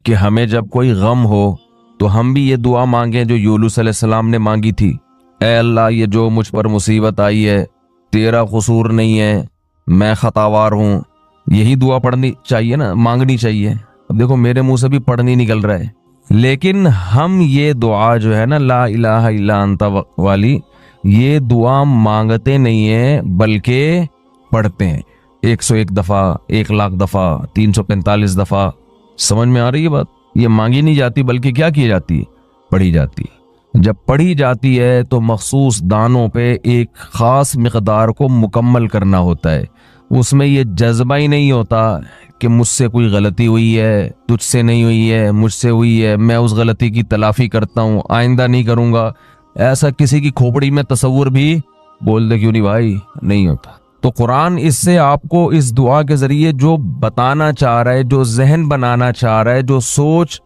कि हमें जब कोई गम हो तो हम भी ये दुआ मांगें जो यूनुस अलैहिस्सलाम ने मांगी थी, ऐ अल्लाह ये जो मुझ पर मुसीबत आई है तेरा कसूर नहीं है, मैं खतावार हूँ। यही दुआ पढ़नी चाहिए ना, मांगनी चाहिए। अब देखो मेरे मुंह से भी पढ़नी निकल रहा है, लेकिन हम ये दुआ जो है ना ला इलाहा इल्ला अंता वाली, ये दुआ मांगते नहीं है बल्कि पढ़ते हैं 101 दफा, 1,00,000 दफा, 345 दफा। समझ में आ रही है बात? ये मांगी नहीं जाती बल्कि क्या की जाती है, पढ़ी जाती है। जब पढ़ी जाती है तो मखसूस दानों पे एक खास मिकदार को मुकम्मल करना होता है। उसमें ये जज्बा ही नहीं होता कि मुझसे कोई गलती हुई है, तुझसे नहीं हुई है, मुझसे हुई है, मैं उस गलती की तलाफी करता हूँ, आइंदा नहीं करूंगा। ऐसा किसी की खोपड़ी में तसव्वुर भी बोल दे क्यों नहीं भाई, नहीं होता। तो कुरान इससे आपको इस दुआ के जरिए जो बताना चाह रहा है, जो जहन बनाना चाह रहा है, जो सोच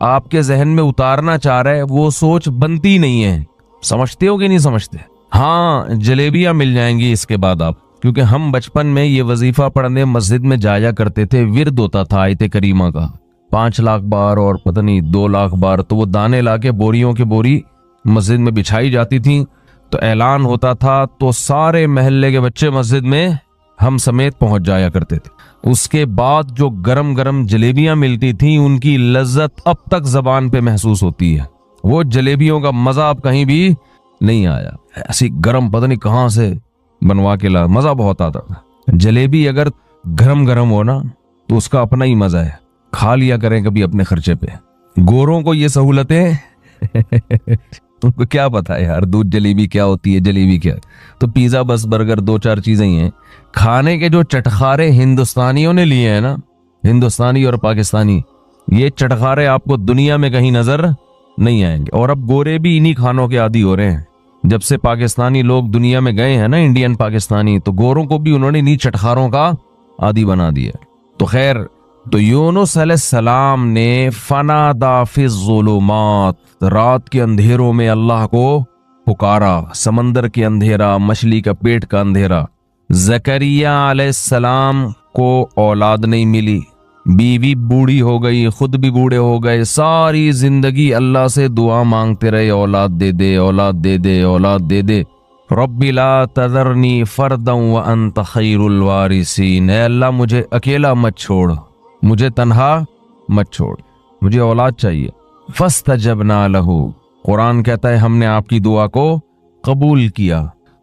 आपके जहन में उतारना चाह रहा है, वो सोच बनती नहीं है। समझते हो कि नहीं समझते? हाँ, जलेबियां मिल जाएंगी इसके बाद आप, क्योंकि हम बचपन में ये वजीफा पढ़ने मस्जिद में जाया करते थे। विर्द होता था आयत करीमा का 5 लाख बार और पता नहीं 2 लाख बार। तो वो दाने लाके बोरियों की बोरी मस्जिद में बिछाई जाती थी, तो ऐलान होता था, तो सारे मोहल्ले के बच्चे मस्जिद में हम समेत पहुंच जाया करते थे। उसके बाद जो गरम गरम जलेबियां मिलती थी, उनकी लज्जत अब तक जबान पे महसूस होती है। वो जलेबियों का मजा अब कहीं भी नहीं आया। ऐसी गरम पता नहीं कहां से बनवा के ला, मजा बहुत आता था। जलेबी अगर गरम गरम हो ना तो उसका अपना ही मजा है। खा लिया करें कभी अपने खर्चे पे। गोरों को ये सहूलतें तुमको क्या पता है यार, दूध जलेबी क्या होती है, जलेबी क्या। तो पिज्जा बस बर्गर 2-4 चीजें ही हैं। खाने के जो चटखारे हिंदुस्तानियों ने लिए हैं ना, हिंदुस्तानी और पाकिस्तानी, ये चटखारे आपको दुनिया में कहीं नजर नहीं आएंगे। और अब गोरे भी इन्हीं खानों के आदी हो रहे हैं। जब से पाकिस्तानी लोग दुनिया में गए हैं ना, इंडियन पाकिस्तानी, तो गोरों को भी उन्होंने इन्हीं चटखारों का आदी बना दिया। तो खैर, तो यूनुस अलैहिस्सलाम ने फनादा फिज़्ज़ुलुमात, रात के अंधेरों में अल्लाह को पुकारा। समंदर के अंधेरा, मछली का पेट का अंधेरा। ज़करिया अलैहिस्सलाम को औलाद नहीं मिली, बीवी बूढ़ी हो गई, खुद भी बूढ़े हो गए। सारी जिंदगी अल्लाह से दुआ मांगते रहे, औलाद दे दे, औलाद दे दे, औलाद दे दे। रब्बी ला तज़रनी फर्दन व अंत खैरुल वारिसीन, ऐ अल्लाह मुझे अकेला मत छोड़, मुझे तन्हा मत छोड़, मुझे औलाद चाहिए। फस्तजबना लहू, कुरान कहता है हमने आपकी दुआ को कबूल किया।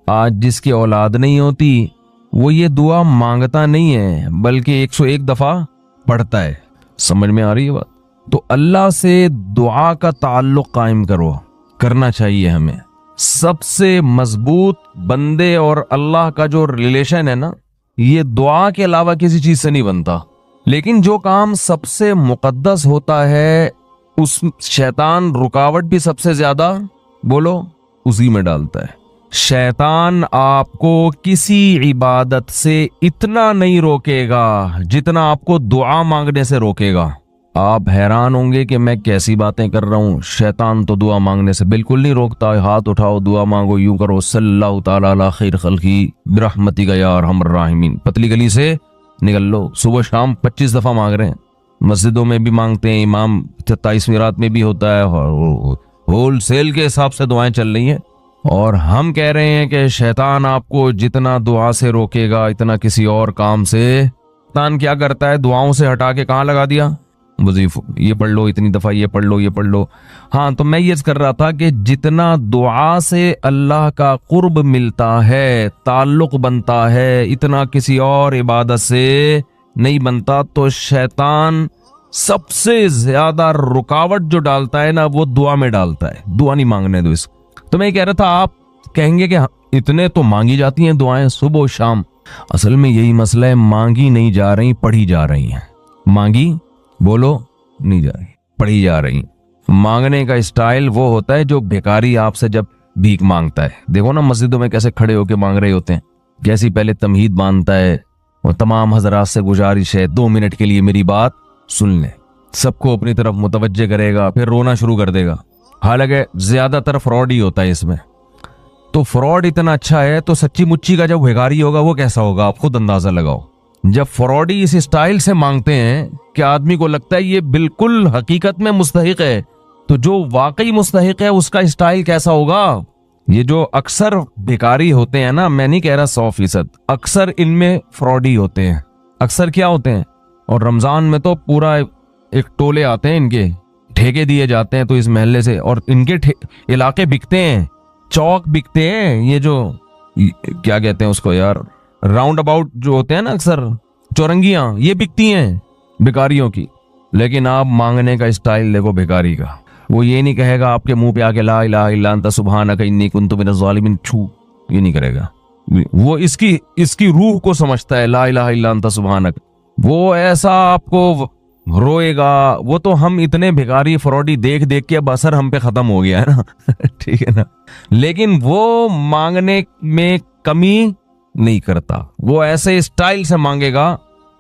आज जिसकी औलाद नहीं होती वो ये दुआ मांगता नहीं है बल्कि 101 दफा पढ़ता है। समझ में आ रही है बात? तो अल्लाह से दुआ का ताल्लुक कायम करो, करना चाहिए हमें। सबसे मजबूत बंदे और अल्लाह का जो रिलेशन है ना, ये दुआ के अलावा किसी चीज से नहीं बनता। लेकिन जो काम सबसे मुकद्दस होता है, उस शैतान रुकावट भी सबसे ज्यादा बोलो उसी में डालता है। शैतान आपको किसी इबादत से इतना नहीं रोकेगा जितना आपको दुआ मांगने से रोकेगा। आप हैरान होंगे कि मैं कैसी बातें कर रहा हूं। शैतान तो दुआ मांगने से बिल्कुल नहीं रोकता। हाथ उठाओ, दुआ मांगो, यूं करो, सल्लल्लाहु ताला अला खैर खल्की बिरहमतिका या अरहमर राहिमीन, पतली गली से निकल लो। सुबह शाम 25 दफा मांग रहे हैं, मस्जिदों में भी मांगते हैं, इमाम 27वीं रात में भी होता है, होल सेल के हिसाब से दुआएं चल रही हैं। और हम कह रहे हैं कि शैतान आपको जितना दुआ से रोकेगा इतना किसी और काम से। शैतान क्या करता है, दुआओं से हटा के कहाँ लगा दिया, वजीफा, ये पढ़ लो, इतनी दफा ये पढ़ लो, ये पढ़ लो। हाँ, तो मैं ये कर रहा था कि जितना दुआ से अल्लाह का कुर्ब मिलता है, ताल्लुक बनता है, इतना किसी और इबादत से नहीं बनता। तो शैतान सबसे ज्यादा रुकावट जो डालता है ना, वो दुआ में डालता है। दुआ नहीं मांगने दो इसको। तो मैं कह रहा था, आप कहेंगे कि इतने तो मांगी जाती हैं दुआएं सुबह शाम। असल में यही मसला है, मांगी नहीं जा रही, पढ़ी जा रही हैं। मांगी बोलो नहीं जा रही, पढ़ी जा रही। मांगने का स्टाइल वो होता है जो भिखारी आपसे जब भीख मांगता है। देखो ना मस्जिदों में कैसे खड़े होके मांग रहे होते हैं, कैसी पहले तमहीद बांधता है और तमाम हजरात से गुजारिश है 2 मिनट के लिए मेरी बात सुन ले। सबको अपनी तरफ मुतवज्जे करेगा, फिर रोना शुरू कर देगा। हालांकि ज्यादातर फ्रॉड ही होता है इसमें। तो फ्रॉड इतना अच्छा है तो सच्ची मुच्ची का जब भिखारी होगा वो कैसा होगा, आप खुद अंदाजा लगाओ। जब फ्रॉडी इस स्टाइल से मांगते हैं कि आदमी को लगता है ये बिल्कुल हकीकत में मुस्तहिक है, तो जो वाकई मुस्तहिक है उसका स्टाइल कैसा होगा। ये जो अक्सर भिखारी होते हैं ना, मैं नहीं कह रहा 100%, अक्सर इनमें फ्रॉडी होते हैं। अक्सर क्या होते हैं, और रमजान में तो पूरा एक टोले आते हैं, इनके ठेके दिए जाते हैं, तो इस महल्ले से और इनके इलाके बिकते हैं, चौक बिकते हैं, ये जो क्या कहते हैं उसको यार, राउंड अबाउट जो होते हैं ना, अक्सर चौरंगियां, ये बिकती हैं भिखारियों की। लेकिन आप मांगने का स्टाइल देखो भिखारी का, वो ये नहीं कहेगा आपके मुंह पे आके ला इलाहा इल्ला अंता सुब्हानका इन्नी कुन्तु मिनज़ ज़ालिमीन, छू, ये नहीं करेगा। वो इसकी रूह को समझता है, ला इलाहा इल्ला अंता सुब्हानक। वो ऐसा आपको रोएगा। वो तो हम इतने भिखारी फ्रॉडी देख देख के अब असर हम पे खत्म हो गया है ना ठीक है ना। लेकिन वो मांगने में कमी नहीं करता, वो ऐसे स्टाइल से मांगेगा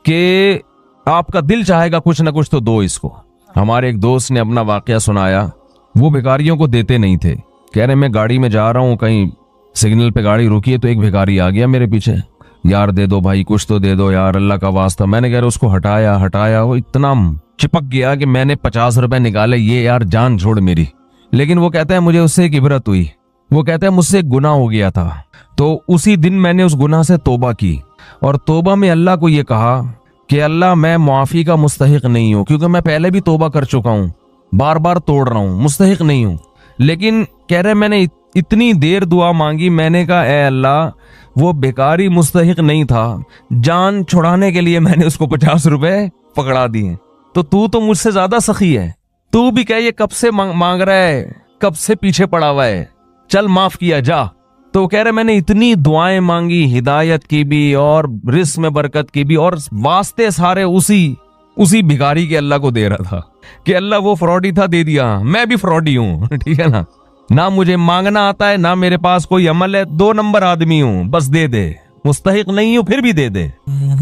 कि आपका दिल चाहेगा कुछ ना कुछ तो दो इसको। हमारे एक दोस्त ने अपना वाकया सुनाया, वो भिखारियों को देते नहीं थे। कह रहे मैं गाड़ी में जा रहा हूँ, कहीं सिग्नल पे गाड़ी रुकी है, तो एक भिखारी आ गया मेरे पीछे, यार दे दो भाई, कुछ तो दे दो यार, अल्लाह का वास्ता। मैंने कह रहा उसको हटाया, वो इतना चिपक गया कि मैंने 50 रुपए निकाले, ये यार जान छोड़ मेरी। लेकिन वो कहता है मुझे उससे एक इबरत हुई। वो कहता है मुझसे एक गुनाह हो गया था, तो उसी दिन मैंने उस गुनाह से तौबा की, और तौबा में अल्लाह को ये कहा कि अल्लाह मैं मुआफी का मुस्तहिक नहीं हूं, क्योंकि मैं पहले भी तौबा कर चुका हूं, बार बार तोड़ रहा हूं, मुस्तहिक नहीं हूं। लेकिन कह रहे मैंने इतनी देर दुआ मांगी, मैंने कहा ए अल्लाह, वो बेकारी मुस्तहिक नहीं था, जान छुड़ाने के लिए मैंने उसको 50 रुपए पकड़ा दिए। तो तू तो मुझसे ज्यादा सखी है, तू भी कह ये कब से मांग रहा है, कब से पीछे पड़ा हुआ है, चल माफ किया जा। तो कह रहे मैंने इतनी दुआएं मांगी, हिदायत की भी और रिस्क में बरकत की भी, और वास्ते सारे उसी भिखारी के अल्लाह को दे रहा था कि अल्लाह वो फ्रॉडी था, दे दिया, मैं भी फ्रॉडी हूं ठीक है ना मुझे मांगना आता है, ना मेरे पास कोई अमल है, 2 नंबर आदमी हूं, बस दे दे, मुस्तहिक नहीं हूं फिर भी दे दे।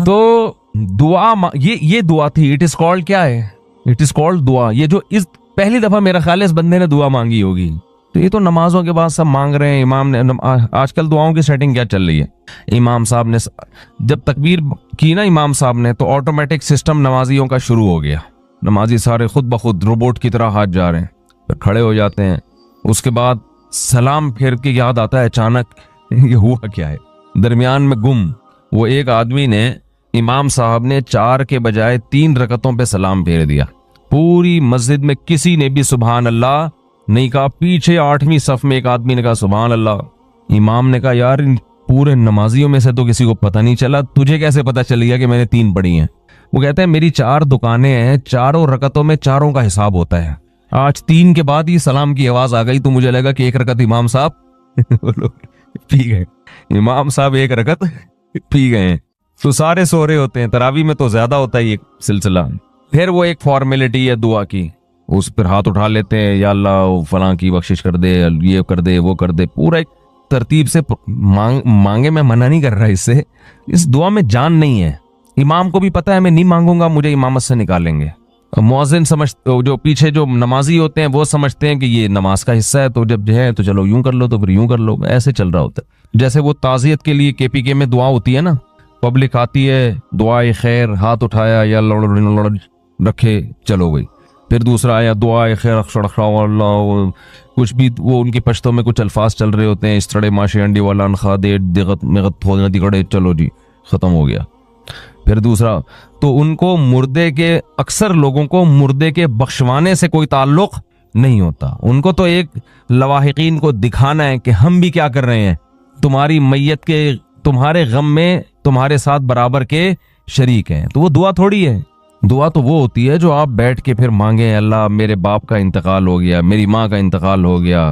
तो दुआ ये दुआ थी, इट इज कॉल्ड, क्या है, इट इज कॉल्ड दुआ। ये जो इस पहली दफा मेरा ख्याल है इस बंदे ने दुआ मांगी होगी। तो ये तो नमाजों के बाद सब मांग रहे हैं। इमाम ने, आजकल दुआओं की सेटिंग क्या चल रही है, इमाम साहब ने जब तकबीर की ना इमाम साहब ने, तो ऑटोमेटिक सिस्टम नमाजियों का शुरू हो गया। नमाजी सारे खुद ब खुद रोबोट की तरह हाथ जा रहे हैं, फिर खड़े हो जाते हैं। उसके बाद सलाम फेर के याद आता है अचानक ये हुआ क्या है, दरमियान में गुम। वो एक आदमी ने, इमाम साहब ने 4 के बजाय 3 रकतों पे सलाम फेर दिया। पूरी मस्जिद में किसी ने भी सुभान अल्लाह नहीं कहा। पीछे 8वीं सफ में एक आदमी ने कहा सुभान अल्लाह। इमाम ने कहा यार इन पूरे नमाजियों में से तो किसी को पता नहीं चला, तुझे कैसे पता चल गया कि मैंने 3 पढ़ी हैं। वो कहते हैं मेरी 4 दुकानें हैं, चारों रकतों में चारों का हिसाब होता है। आज 3 के बाद ही सलाम की आवाज आ गई, तो मुझे लगा कि 1 रकत इमाम साहब पी गए, इमाम साहब 1 रकत पी गए। तो सारे सो रहे होते हैं, तरावी में तो ज्यादा होता है ये सिलसिला। फिर वो एक फॉर्मेलिटी है दुआ की, उस पर हाथ उठा लेते हैं, या अल्लाह फलां की बख्शिश कर दे, ये कर दे, वो कर दे, पूरा एक तरतीब से मांगे। मैं मना नहीं कर रहा इससे, इस दुआ में जान नहीं है। इमाम को भी पता है मैं नहीं मांगूंगा, मुझे इमामत से निकालेंगे। मुअज्जिन जो पीछे जो नमाजी होते हैं वो समझते हैं कि ये नमाज का हिस्सा है, तो जब जो है तो चलो यूं कर लो, तो फिर यूं कर लो, ऐसे चल रहा होता है। जैसे वो ताज़ियत के लिए KPK में दुआ होती है ना, पब्लिक आती है, दुआए खैर, हाथ उठाया या लड़ रखे, चलो गई। फिर दूसरा आया दुआए खैर, कुछ भी वो उनकी पश्तों में कुछ अल्फाज चल रहे होते हैं, इस तरह माशे अंडी वाला खा दे दिगत मिगत हो दिगड़े, चलो जी खत्म हो गया। फिर दूसरा, तो उनको मुर्दे के, अक्सर लोगों को मुर्दे के बख्शवाने से कोई ताल्लुक नहीं होता। उनको तो एक लवाहिकीन को दिखाना है कि हम भी क्या कर रहे हैं, तुम्हारी मैयत के, तुम्हारे गम में तुम्हारे साथ बराबर के शरीक हैं। तो वो दुआ थोड़ी है। दुआ तो वो होती है जो आप बैठ के फिर मांगे, अल्लाह मेरे बाप का इंतकाल हो गया, मेरी माँ का इंतकाल हो गया,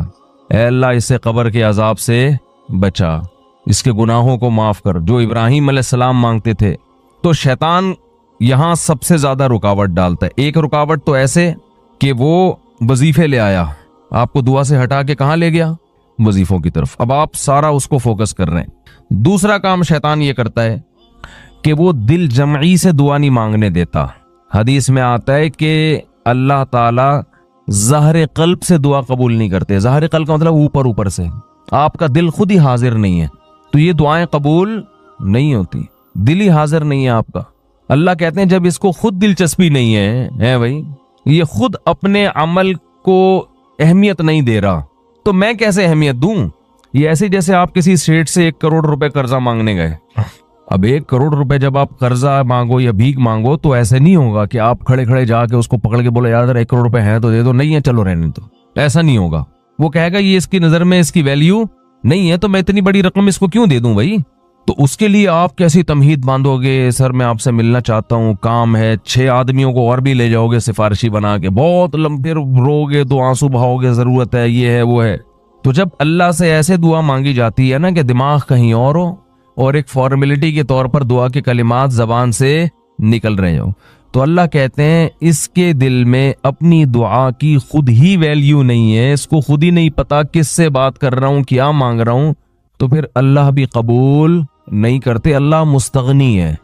ऐ अल्लाह इसे कब्र के अजाब से बचा, इसके गुनाहों को माफ कर, जो इब्राहीम अलैहिस्सलाम मांगते थे। तो शैतान यहाँ सबसे ज्यादा रुकावट डालता है। एक रुकावट तो ऐसे कि वो वजीफे ले आया, आपको दुआ से हटा के कहाँ ले गया, वजीफों की तरफ। अब आप सारा उसको फोकस कर रहे हैं। दूसरा काम शैतान ये करता है कि वो दिल जमई से दुआ नहीं मांगने देता। हदीस में आता है कि अल्लाह ताला ज़हर कल्ब से दुआ कबूल नहीं करते। ज़हर कल्ब का मतलब ऊपर ऊपर से, आपका दिल खुद ही हाजिर नहीं है, तो ये दुआएं कबूल नहीं होती। दिल ही हाजिर नहीं है आपका। अल्लाह कहते हैं जब इसको खुद दिलचस्पी नहीं है भाई, ये खुद अपने अमल को अहमियत नहीं दे रहा, तो मैं कैसे अहमियत दूं? ये ऐसे जैसे आप किसी सेठ से 1 करोड़ रुपए कर्जा मांगने गए। अब 1 करोड़ रुपए जब आप कर्जा मांगो या भीख मांगो तो ऐसे नहीं होगा कि आप खड़े खड़े जाके उसको पकड़ के बोले यार 1 करोड़ रुपए है तो दे दो, नहीं है चलो रहने दो, ऐसा नहीं होगा। वो कहेगा ये इसकी नजर में इसकी वैल्यू नहीं है तो मैं इतनी बड़ी रकम इसको क्यों दे दूं भाई। तो उसके लिए आप कैसी तमहीद बांधोगे, सर मैं आपसे मिलना चाहता हूँ, काम है, 6 आदमियों को और भी ले जाओगे सिफारिशी बना के, बहुत लंबे रोगे तो आंसू बहाओगे, जरूरत है, ये है वो है। तो जब अल्लाह से ऐसे दुआ मांगी जाती है ना कि दिमाग कहीं और हो और एक फॉर्मेलिटी के तौर पर दुआ के कलिमात जबान से निकल रहे हो, तो अल्लाह कहते हैं इसके दिल में अपनी दुआ की खुद ही वैल्यू नहीं है, इसको खुद ही नहीं पता किससे बात कर रहा हूं, क्या मांग रहा हूं, तो फिर अल्लाह भी कबूल नहीं करते, अल्लाह मुस्तगनी है।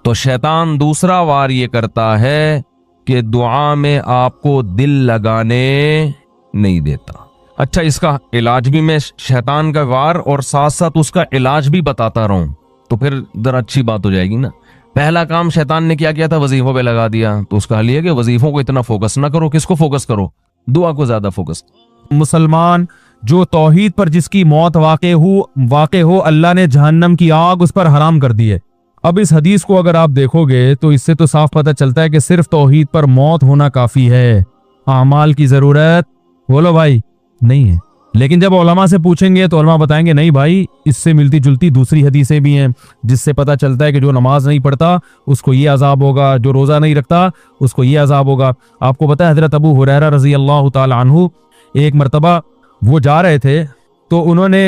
तो शैतान दूसरा वार ये करता है कि दुआ में आपको दिल लगाने नहीं देता। अच्छा, इसका इलाज भी मैं शैतान का वार और साथ साथ उसका इलाज भी बताता रहूं तो फिर जरा अच्छी बात हो जाएगी ना। पहला काम शैतान ने क्या किया था, वजीफों पे लगा दिया, तो उसका हल ये कि वजीफों को इतना फोकस ना करो, किसको फोकस करो, दुआ को ज्यादा फोकस। मुसलमान जो तौहीद पर जिसकी मौत वाक़े हो अल्लाह ने जहन्नम की आग उस पर हराम कर दी है। अब इस हदीस को अगर आप देखोगे तो इससे तो साफ पता चलता है कि सिर्फ तौहीद पर मौत होना काफी है, आमाल की जरूरत बोलो भाई नहीं है। लेकिन जब उलमा से पूछेंगे तो उलमा बताएंगे नहीं भाई, इससे मिलती जुलती दूसरी हदीसें भी हैं जिससे पता चलता है कि जो नमाज नहीं पढ़ता उसको ये अजाब होगा, जो रोजा नहीं रखता उसको ये अजाब होगा। आपको पता है हजरत अबू हुरैरा रजी अल्लाह ताला अन्हु एक मरतबा वो जा रहे थे तो उन्होंने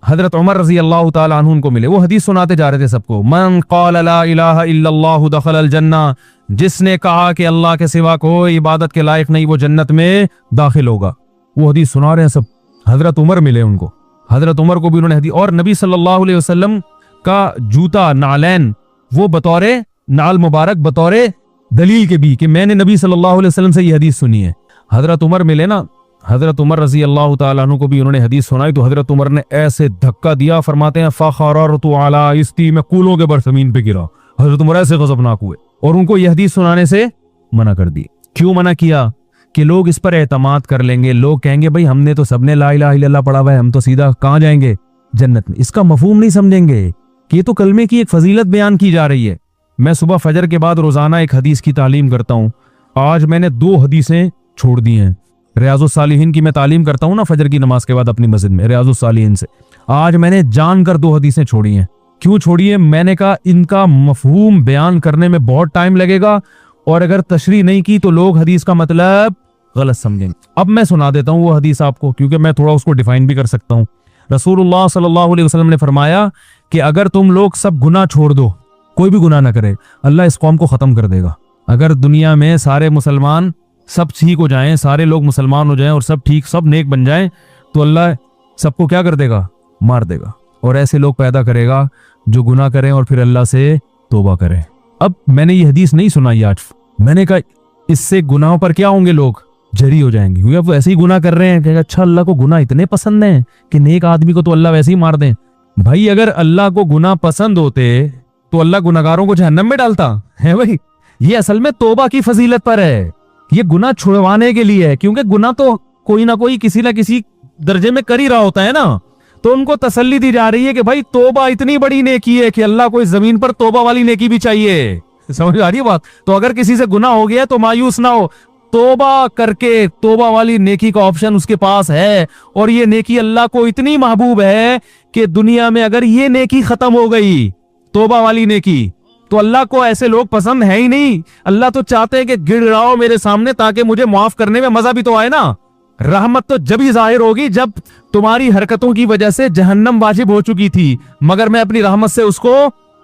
हजरत उमर रजी अल्लाह ताला अन्हु उनको मिले, वो हदीस सुनाते जा रहे थे सबको, मन क़ाल ला इलाहा इल्लल्लाहु दखलल जन्ना, जिसने कहा कि अल्लाह के सिवा कोई इबादत के लायक नहीं वो जन्नत में दाखिल होगा। वो हदीस सुना रहे हैं सब, हजरत उमर मिले उनको, हजरत उमर को भी उन्होंने हदीस, और नबी सल्लल्लाहु अलैहि वसल्लम का जूता नालैन वो बतौरे नाल मुबारक बतौरे दलील के भी कि मैंने नबी सल्लल्लाहु अलैहि वसल्लम से ये हदीस सुनी है। हजरत उमर मिले ना, हजरत उमर रजी अल्लाह ताला अन्हु को भी उन्होंने हदीस सुनाई तो हजरत उमर ने ऐसे धक्का दिया, फरमाते हैं फ़ख़ररतु अला इस्ती, मैं कूलों के बर जमीन पे गिरा। हजरत उमर ऐसे गज़बनाक हुए और उनको यह हदीस सुनाने से मना कर दी। क्यों मना किया? कि लोग इस पर एतमाद कर लेंगे, लोग कहेंगे भाई हमने तो सबने ला इलाहा इल्लल्लाह पढ़ा हुआ है, हम तो सीधा कहाँ जाएंगे, जन्नत में। इसका मफहूम नहीं समझेंगे कि ये तो कलमे की एक फजीलत बयान की जा रही है। मैं सुबह फजर के बाद रोजाना एक हदीस की तालीम करता हूँ, आज मैंने 2 हदीसें छोड़ दी हैं। रियाजुस सालिहीन की मैं तालीम करता हूँ ना फजर की नमाज के बाद अपनी मस्जिद में, रियाजुस सालिहीन से आज मैंने जानकर 2 हदीसें छोड़ी हैं। क्यों छोड़ी है? मैंने कहा इनका मफहूम बयान करने में बहुत टाइम लगेगा और अगर तशरीह नहीं की तो लोग हदीस का मतलब गलत समझेंगे। अब मैं सुना देता हूँ वो हदीस आपको, क्योंकि मैं थोड़ा उसको डिफाइन भी कर सकता हूँ। रसूलुल्लाह सल्लल्लाहु अलैहि वसल्लम ने फरमाया कि अगर तुम लोग सब गुनाह छोड़ दो, कोई भी गुनाह ना करे, अल्लाह इस कौम को खत्म कर देगा। अगर दुनिया में सारे मुसलमान सब ठीक हो जाएं, सारे लोग मुसलमान हो जाएं और सब ठीक सब नेक बन जाएं, तो अल्लाह सबको क्या कर देगा? मार देगा। और ऐसे लोग पैदा करेगा जो गुनाह करें और फिर अल्लाह से तौबा करें। अब मैंने ये हदीस नहीं सुनाई आज, मैंने कहा इससे गुनाहों पर क्या होंगे, लोग जरी हो जाएंगे, क्योंकि अब वो ऐसे ही गुनाह कर रहे हैं। कहेगा अच्छा अल्लाह को गुनाह इतने पसंद हैं कि नेक आदमी को तो अल्लाह वैसे ही मार दें। भाई अगर अल्लाह को गुनाह पसंद होते तो अल्लाह गुनाहगारों को जहन्नम में डालता है? भाई ये असल में तौबा की फजीलत पर है, ये गुनाह छुड़वाने के लिए है, क्योंकि गुनाह तो कोई ना कोई किसी ना किसी दर्जे में कर ही रहा होता है ना। तो उनको तसल्ली दी जा रही है कि भाई तौबा इतनी बड़ी नेकी है कि अल्लाह को इस जमीन पर तौबा वाली नेकी भी चाहिए। समझ आ रही है बात? तो अगर किसी से गुनाह हो गया तो मायूस ना हो, तौबा करके तौबा वाली नेकी का ऑप्शन उसके पास है। और ये नेकी अल्लाह को इतनी महबूब है कि दुनिया में अगर ये नेकी खत्म हो गई, तौबा वाली नेकी, तो अल्लाह को ऐसे लोग पसंद है ही नहीं। अल्लाह तो चाहते हैं कि गिड़गिड़ाओ मेरे सामने ताकि मुझे माफ करने में मजा भी तो आए ना। रहमत तो जब ही जाहिर होगी जब तुम्हारी हरकतों की वजह से जहन्नम वाजिब हो चुकी थी, मगर मैं अपनी रहमत से उसको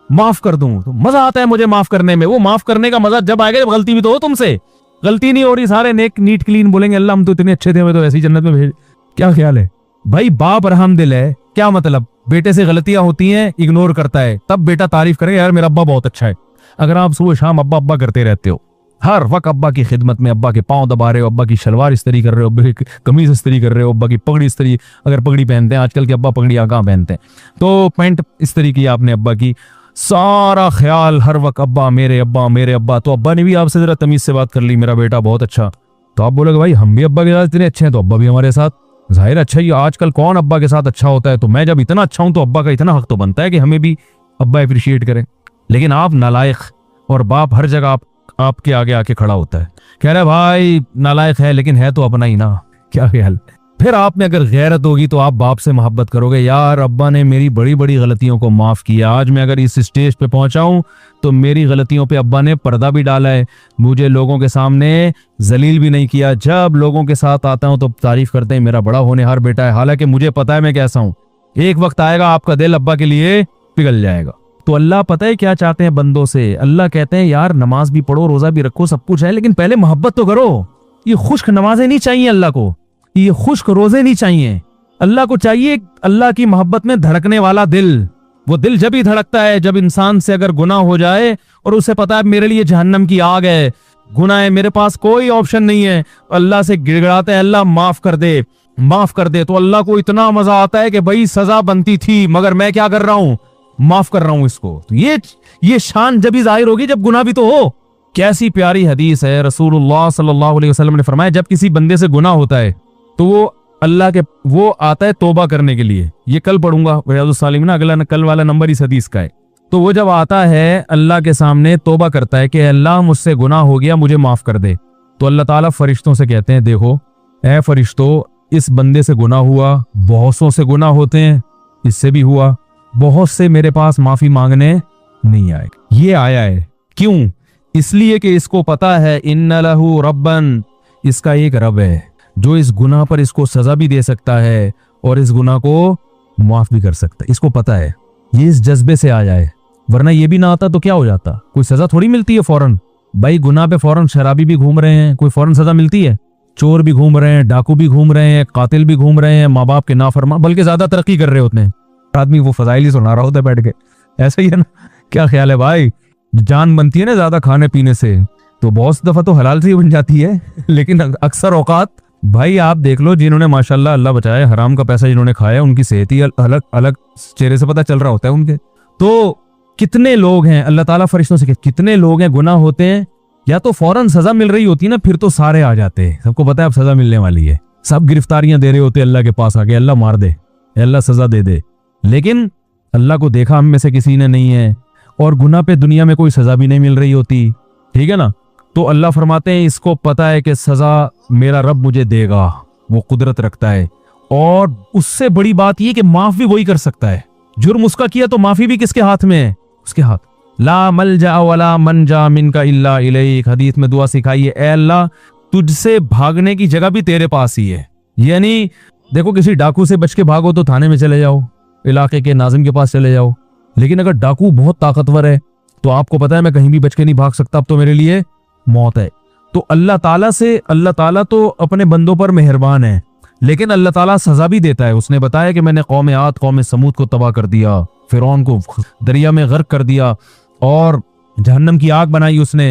माफ कर दूं तो मजा आता है मुझे माफ करने में। वो माफ करने का मजा जब आएगा जब गलती भी तो हो तुमसे, गलती नहीं हो रही, सारे नेक नीट क्लीन बोलेंगे अल्लाह हम तो इतने अच्छे थे, हमें तो ऐसी जन्नत में भेज। क्या ख्याल है भाई? बाप रहमदिल है, क्या मतलब? बेटे से गलतियां होती हैं, इग्नोर करता है, तब बेटा तारीफ करेगा यार मेरा अब्बा बहुत अच्छा है। अगर आप सुबह शाम अब्बा अब्बा करते रहते हो, हर वक्त अब्बा की खिदमत में, अब्बा के पांव दबा रहे हो, अब्बा की शलवार इस्त्री कर रहे हो, अब्बा की कमीज इस्त्री कर रहे हो, अब्बा की पगड़ी इस्त्री, अगर पगड़ी पहनते हैं आजकल के अब्बा पगड़ी कहाँ पहनते हैं, तो पैंट इस्त्री की आपने अब्बा की, सारा ख्याल हर वक्त अब्बा मेरे अब्बा मेरे अब्बा। तो अब्बा ने भी आपसे जरा तमीज से बात कर ली, मेरा बेटा बहुत अच्छा। तो आप बोलोगे भाई हम भी अब्बा के साथ इतने अच्छे हैं तो अब्बा भी हमारे साथ, जाहिर अच्छा ही आजकल कौन अब्बा के साथ अच्छा होता है, तो मैं जब इतना अच्छा हूं तो अब्बा का इतना हक तो बनता है कि हमें भी अब्बा अप्रिशिएट करें। लेकिन आप नालायक, और बाप हर जगह आपके आगे आके खड़ा होता है, कह रहा है भाई नालायक है लेकिन है तो अपना ही ना, क्या ख्याल। फिर आप में अगर गैरत होगी तो आप बाप से मोहब्बत करोगे, यार अब्बा ने मेरी बड़ी बड़ी गलतियों को माफ किया, आज मैं अगर इस स्टेज पे पहुंचा हूं तो मेरी गलतियों पे अब्बा ने पर्दा भी डाला है, मुझे लोगों के सामने जलील भी नहीं किया। जब लोगों के साथ आता हूं तो तारीफ करते हैं मेरा बड़ा होनहार बेटा है, हालांकि मुझे पता है मैं कैसा हूं। एक वक्त आएगा आपका दिल अब्बा के लिए पिघल जाएगा। तो अल्लाह पता है क्या चाहते हैं बंदों से, अल्लाह कहते हैं यार नमाज भी पढ़ो, रोजा भी रखो, सब कुछ है, लेकिन पहले मोहब्बत तो करो। ये खुश्क नमाजें नहीं चाहिए अल्लाह को, ये खुश्क रोजे नहीं चाहिए। अल्लाह को चाहिए अल्लाह की मोहब्बत में धड़कने वाला दिल। वो दिल जब ही धड़कता है जब इंसान से अगर गुनाह हो जाए और उसे पता है मेरे लिए जहन्नम की आग है, गुनाह है, मेरे पास कोई ऑप्शन नहीं है, अल्लाह से गिड़गिड़ाते हैं अल्लाह माफ कर दे माफ कर दे। तो अल्लाह को इतना मजा आता है कि भाई सजा बनती थी मगर मैं क्या कर रहा हूं, माफ कर रहा हूं इसको। तो ये शान जब ही जाहिर होगी जब गुनाह भी तो हो। कैसी प्यारी हदीस है, रसूलुल्लाह सल्लल्लाहु अलैहि वसल्लम ने फरमाया जब किसी बंदे से गुनाह होता है तो वो आता है तौबा करने के लिए। ये कल पढ़ूंगा रियाजुस सालिहीन में, अगला कल वाला नंबर इस हदीस का है। तो वो जब आता है अल्लाह के सामने तौबा करता है कि अल्लाह मुझसे गुनाह हो गया मुझे माफ कर दे, तो अल्लाह ताला फरिश्तों से कहते हैं देखो ऐ फरिश्तों इस बंदे से गुनाह हुआ, बहुतों से गुनाह होते हैं, इससे भी हुआ, बहुत से मेरे पास माफी मांगने नहीं आए। ये आया है क्यों? इसलिए कि इसको पता है इन्ना लहू रब्बन, इसका एक रब है जो इस गुनाह पर इसको सजा भी दे सकता है और इस गुनाह को माफ भी कर सकता है। इसको पता है, ये इस जज्बे से आ जाए, वरना ये भी ना आता तो क्या हो जाता, कोई सजा थोड़ी मिलती है फौरन। भाई गुनाह पे फौरन शराबी भी घूम रहे हैं, कोई फौरन सजा मिलती है? चोर भी घूम रहे हैं, डाकू भी घूम रहे हैं, कातिल भी घूम रहे हैं, माँ बाप के नाफरमान, बल्कि ज्यादा तरक्की कर रहे होते हैं। आदमी वो फजाइल ही सुना रहा होता है बैठ के, ऐसा ही है ना? क्या ख्याल है भाई, जान बनती है ना ज्यादा खाने पीने से, तो बहुत दफा तो हलाल से ही बन जाती है, लेकिन अक्सर औकात भाई आप देख लो जिन्होंने माशाल्लाह अल्लाह बचाए हराम का पैसा जिन्होंने खाया उनकी सेहत ही अलग अलग चेहरे से पता चल रहा होता है उनके। तो कितने लोग हैं, अल्लाह ताला फरिश्तों से कितने लोग हैं गुनाह होते हैं, या तो फौरन सजा मिल रही होती है ना, फिर तो सारे आ जाते हैं, सबको पता है अब सजा मिलने वाली है, सब गिरफ्तारियां दे रहे होते अल्लाह के पास आके, अल्लाह मार दे, अल्लाह सजा दे दे। लेकिन अल्लाह को देखा हम में से किसी ने नहीं है और गुनाह पे दुनिया में कोई सजा भी नहीं मिल रही होती, ठीक है ना? तो अल्लाह फरमाते हैं इसको पता है कि सजा मेरा रब मुझे देगा, वो कुदरत रखता है, और उससे बड़ी बात ये कि माफ भी वही कर सकता है। जुर्म उसका किया तो माफी भी किसके हाथ में है? उसके हाथ। ला मलजा वला मनजा मिनका इल्ला इलैक, हदीस में दुआ सिखाई है, ए अल्लाह तुझसे भागने की जगह भी तेरे पास ही है। यानी देखो किसी डाकू से बच के भागो तो थाने में चले जाओ, इलाके के नाजिम के पास चले जाओ, लेकिन अगर डाकू बहुत ताकतवर है तो आपको पता है मैं कहीं भी बच के नहीं भाग सकता, अब तो मेरे लिए मौत है। तो अल्लाह ताला तो अपने बंदों पर मेहरबान है, लेकिन अल्लाह ताला सजा भी देता है। उसने बताया कि मैंने कौम आद कौम समूद को तबाह कर दिया, फिरौन को दरिया में गर्क कर दिया और जहन्नम की आग बनाई उसने।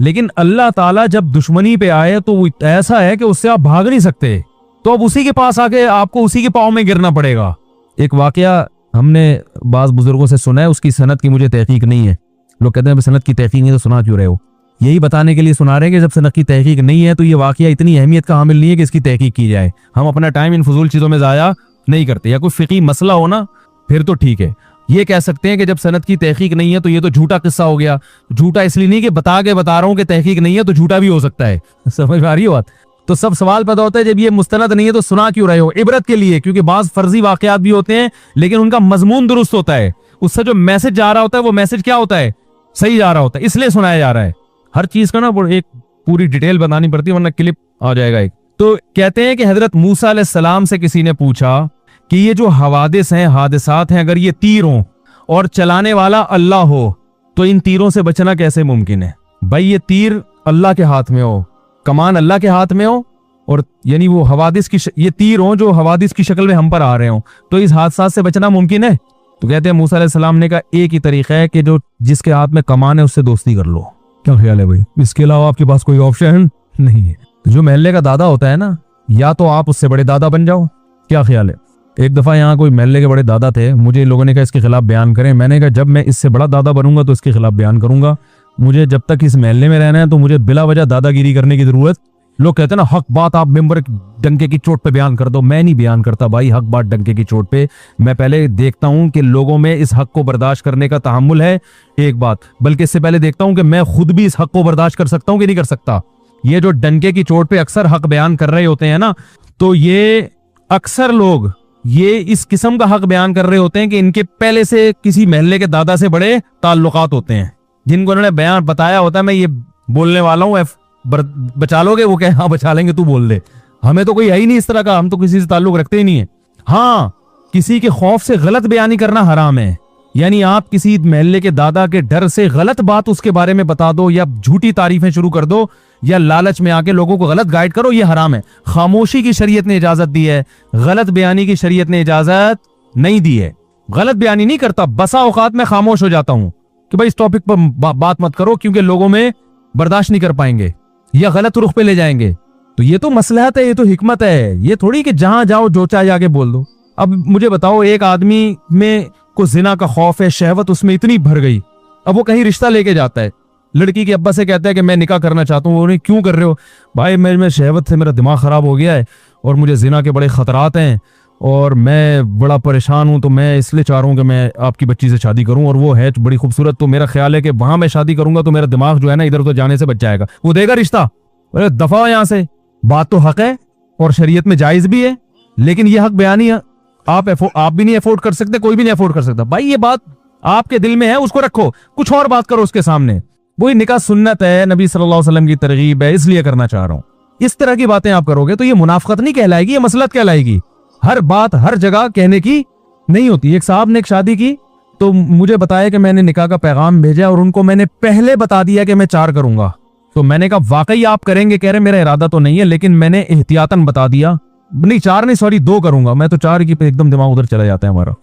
लेकिन अल्लाह ताला जब दुश्मनी पे आए तो वो ऐसा है कि उससे आप भाग नहीं सकते, तो अब उसी के पास आके आपको उसी के पाँव में गिरना पड़ेगा। एक वाकया हमने बाज बुजुर्गों से सुना है, उसकी सनद की मुझे तहकीक नहीं है, लोग कहते हैं सनद की तहकीक नहीं तो सुना क्यों रहे हो, यही बताने के लिए सुना रहे हैं कि जब सनद की तहकीक नहीं है तो ये वाकया इतनी अहमियत का हामिल नहीं है कि इसकी तहकीक की जाए। हम अपना टाइम इन फजूल चीजों में जाया नहीं करते, या कोई फिकी मसला हो ना फिर तो ठीक है, ये कह सकते हैं कि जब सनद की तहकीक नहीं है तो ये तो झूठा किस्सा हो गया। झूठा इसलिए नहीं कि बता रहा हूं कि तहकीक नहीं है तो झूठा भी हो सकता है, समझ में आ रही है बात? तो सब सवाल पैदा होता है जब ये मुस्तनद नहीं है तो सुना क्यों रहे हो? इबरत के लिए, क्योंकि बाज फर्जी वाकयात भी होते हैं लेकिन उनका मजमून दुरुस्त होता है, उससे जो मैसेज जा रहा होता है वो मैसेज क्या होता है, सही जा रहा होता है, इसलिए सुनाया जा रहा है। हर चीज का ना एक पूरी डिटेल बतानी पड़ती है वरना क्लिप आ जाएगा एक। तो कहते हैं कि हजरत मूसा अलैहिस्सलाम से किसी ने पूछा कि ये जो हवादिस हैं, हादिसात हैं, अगर ये तीर हों और चलाने वाला अल्लाह हो तो इन तीरों से बचना कैसे मुमकिन है? भाई ये तीर अल्लाह के हाथ में हो, कमान अल्लाह के हाथ में हो, और यानी वो हवादिस की ये तीर हो जो हवादिस की शक्ल में हम पर आ रहे हो, तो इस हादसा से बचना मुमकिन है? तो कहते हैं मूसा अलैहिस्सलाम ने कहा एक ही तरीका है कि जो जिसके हाथ में कमान है उससे दोस्ती कर लो। क्या ख्याल है भाई? इसके अलावा आपके पास कोई ऑप्शन नहीं है। तो जो महल्ले का दादा होता है ना, या तो आप उससे बड़े दादा बन जाओ, क्या ख्याल है? एक दफा यहाँ कोई महल्ले के बड़े दादा थे, मुझे लोगों ने कहा इसके खिलाफ बयान करें। मैंने कहा जब मैं इससे बड़ा दादा बनूंगा तो इसके खिलाफ बयान करूंगा। मुझे जब तक इस महल्ले में रहना है तो मुझे बिला वजह दादागिरी करने की जरूरत। लोग कहते हैं ना हक बात आप मेंबर डंके की चोट पे बयान कर दो, मैं नहीं बयान करता भाई हक बात डंके की चोट पे। मैं पहले देखता हूं कि लोगों में इस हक को बर्दाश्त करने का तहम्मुल है, एक बात, बल्कि इससे पहले देखता हूं कि मैं खुद भी इस हक को बर्दाश्त कर सकता हूं कि नहीं कर सकता। ये जो डंके की चोट पे अक्सर हक बयान कर रहे होते हैं ना, तो ये अक्सर लोग ये इस किस्म का हक बयान कर रहे होते हैं कि इनके पहले से किसी महल्ले के दादा से बड़े ताल्लुकात होते हैं, जिनको उन्होंने बयान बताया होता है मैं ये बोलने वाला हूं, बचा लोगे? वो कहे हाँ बचा लेंगे, तू बोल दे। हमें तो कोई है ही नहीं इस तरह का, हम तो किसी से ताल्लुक रखते ही नहीं है। हाँ, किसी के खौफ से गलत बयानी करना हराम है, यानी आप किसी महल्ले के दादा के डर से गलत बात उसके बारे में बता दो या झूठी तारीफें शुरू कर दो या लालच में आके लोगों को गलत गाइड करो, ये हराम है। खामोशी की शरीयत ने इजाजत दी है, गलत बयानी की शरीयत ने इजाजत नहीं दी है। गलत बयानी नहीं करता, बसा औकात में खामोश हो जाता हूं कि भाई इस टॉपिक पर बात मत करो क्योंकि लोगों में बर्दाश्त नहीं कर पाएंगे या गलत रुख पे ले जाएंगे। तो ये तो मसलहत है, ये तो हिकमत है, ये थोड़ी कि जहां जाओ जो चाहे जाके बोल दो। अब मुझे बताओ, एक आदमी में को जिना का खौफ है, शहवत उसमें इतनी भर गई, अब वो कहीं रिश्ता लेके जाता है, लड़की के अब्बा से कहता है कि मैं निकाह करना चाहता हूँ। उन्हें क्यों कर रहे हो? भाई मैं शहवत से मेरा दिमाग खराब हो गया है और मुझे जिना के बड़े खतरात हैं और मैं बड़ा परेशान हूं, तो मैं इसलिए चाह रहा हूं कि मैं आपकी बच्ची से शादी करूं और वो है बड़ी खूबसूरत, तो मेरा ख्याल है कि वहां मैं शादी करूंगा तो मेरा दिमाग जो है ना इधर उधर जाने से बच जाएगा। वो देगा रिश्ता? अरे दफा यहां से। बात तो हक है और शरीयत में जायज भी है, लेकिन ये हक बयानी आप भी नहीं अफोर्ड कर सकते, कोई भी नहीं अफोर्ड कर सकता। भाई ये बात आपके दिल में है, उसको रखो, कुछ और बात करो उसके सामने। वही निकाह सुन्नत है, नबी सल्लल्लाहु अलैहि वसल्लम की तरगीब है, इसलिए करना चाह रहा हूं। इस तरह की बातें आप करोगे तो ये मुनाफिकत नहीं कहलाएगी, ये मसलहत कहलाएगी। हर बात हर जगह कहने की नहीं होती। एक साहब ने एक शादी की तो मुझे बताया कि मैंने निकाह का पैगाम भेजा और उनको मैंने पहले बता दिया कि मैं 4 करूंगा। तो मैंने कहा वाकई आप करेंगे? कह रहे मेरा इरादा तो नहीं है, लेकिन मैंने एहतियातन बता दिया। नहीं 4 नहीं, सॉरी 2 करूंगा। मैं तो 4 की पे एकदम दिमाग उधर चला जाता है हमारा।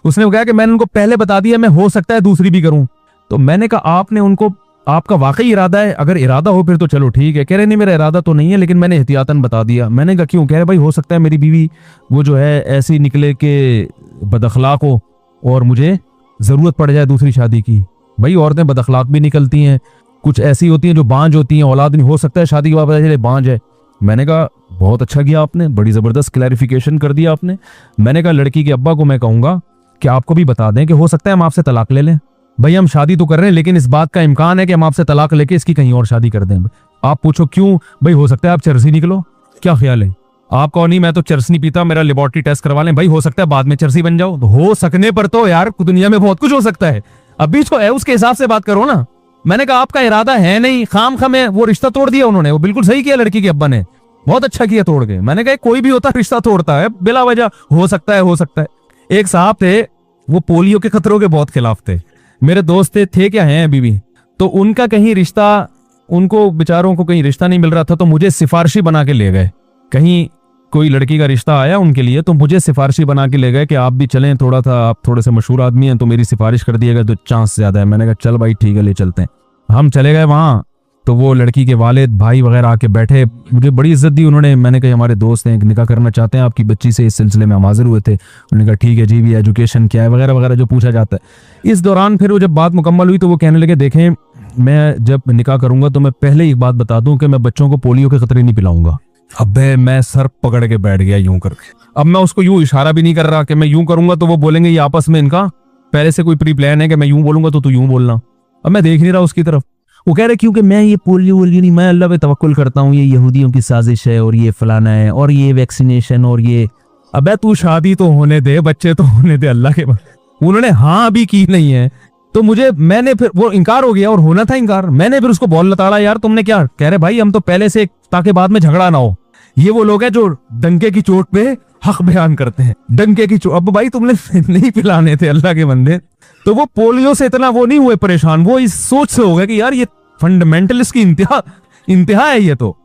उसने कहा कि मैंने उनको पहले बता दिया, मैं हो सकता है दूसरी भी करूं। तो मैंने कहा आपने उनको, आपका वाकई इरादा है? अगर इरादा हो फिर तो चलो ठीक है। कह रहे नहीं मेरा इरादा तो नहीं है, लेकिन मैंने एहतियातन बता दिया। मैंने कहा क्यों? कह रहे भाई हो सकता है मेरी बीवी वो जो है ऐसी निकले कि बदअखलाक हो और मुझे जरूरत पड़ जाए दूसरी शादी की। भाई औरतें बदअखलाक भी निकलती हैं, कुछ ऐसी होती हैं जो बांझ होती हैं, औलाद नहीं हो सकता है शादी के बाद पता चले बांझ है। मैंने कहा बहुत अच्छा किया आपने, बड़ी जबरदस्त क्लैरिफिकेशन कर दिया आपने। मैंने कहा लड़की के अब्बा को मैं कहूंगा कि आपको भी बता दें कि हो सकता है हम आपसे तलाक ले लें। भाई हम शादी तो कर रहे हैं, लेकिन इस बात का इम्कान है कि हम आपसे तलाक लेके इसकी कहीं और शादी कर दें। आप पूछो क्यों? भाई हो सकता है आप चरसी निकलो। क्या ख्याल है? आप कहो नहीं मैं तो चरस नहीं पीता, मेरा लेबोरेटरी टेस्ट करवा लें। भाई हो सकता है बाद में चरसी बन जाओ। तो हो सकने पर तो यार दुनिया में बहुत कुछ हो सकता है, अभी तो है उसके हिसाब से बात करो ना। मैंने कहा आपका इरादा है नहीं, खाम में वो रिश्ता तोड़ दिया उन्होंने। वो बिल्कुल सही किया लड़की के अब्बा ने, बहुत अच्छा किया तोड़ के। मैंने कहा कोई भी होता रिश्ता तोड़ता है बिला वजह, हो सकता है हो सकता है। एक साहब थे वो पोलियो के खतरों के बहुत खिलाफ थे, मेरे दोस्त थे क्या हैं अभी भी। तो उनका कहीं रिश्ता, उनको बेचारों को कहीं रिश्ता नहीं मिल रहा था, तो मुझे सिफारिशी बना के ले गए। कहीं कोई लड़की का रिश्ता आया उनके लिए, तो मुझे सिफारिशी बना के ले गए कि आप भी चलें, थोड़ा था आप थोड़े से मशहूर आदमी हैं तो मेरी सिफारिश कर दिएगा तो चांस ज्यादा है। मैंने कहा चल भाई ठीक है ले चलते हैं। हम चले गए वहां, तो वो लड़की के वालिद भाई वगैरह आके बैठे, मुझे बड़ी इज्जत दी उन्होंने। मैंने कहा हमारे दोस्त हैं, निकाह करना चाहते हैं आपकी बच्ची से, इस सिलसिले में हम हाजिर हुए थे। उन्होंने कहा ठीक है जी, भी एजुकेशन क्या है वगैरह वगैरह जो पूछा जाता है। इस दौरान फिर वो जब बात मुकम्मल हुई तो वो कहने लगे देखें मैं जब निकाह करूंगा तो मैं पहले एक बात बता दूं कि मैं बच्चों को पोलियो के खतरे नहीं पिलाऊंगा। अबे मैं सर पकड़ के बैठ गया यूं करके। अब मैं उसको यूं इशारा भी नहीं कर रहा कि मैं यूं करूंगा तो वो बोलेंगे ये आपस में इनका पहले से कोई प्री प्लान है कि मैं यूं बोलूंगा तो तू यूं बोलना। अब मैं देख नहीं रहा उसकी तरफ। वो कह रहे क्योंकि मैं ये पोलियो नहीं, मैं अल्लाह पे तवक्कुल करता हूँ, ये यहूदियों की साजिश है और ये फलाना है और ये वैक्सीनेशन और ये। अबे तू शादी तो होने दे, बच्चे तो होने दे अल्लाह के। उन्होंने हाँ अभी की नहीं है तो मैंने फिर वो इनकार हो गया और होना था इनकार। मैंने फिर उसको बॉल लताड़ा यार तुमने क्या। कह रहे भाई हम तो पहले से ताकि बाद में झगड़ा ना हो। ये वो लोग हैं जो डंके की चोट पे हक बयान करते हैं, डंके की चोट। अब भाई तुमने नहीं पिलाने थे अल्लाह के बंदे। तो वो पोलियो से इतना वो नहीं हुए परेशान, वो इस सोच से हो गया कि यार ये फंडामेंटलिस्ट की इंतहा है। ये तो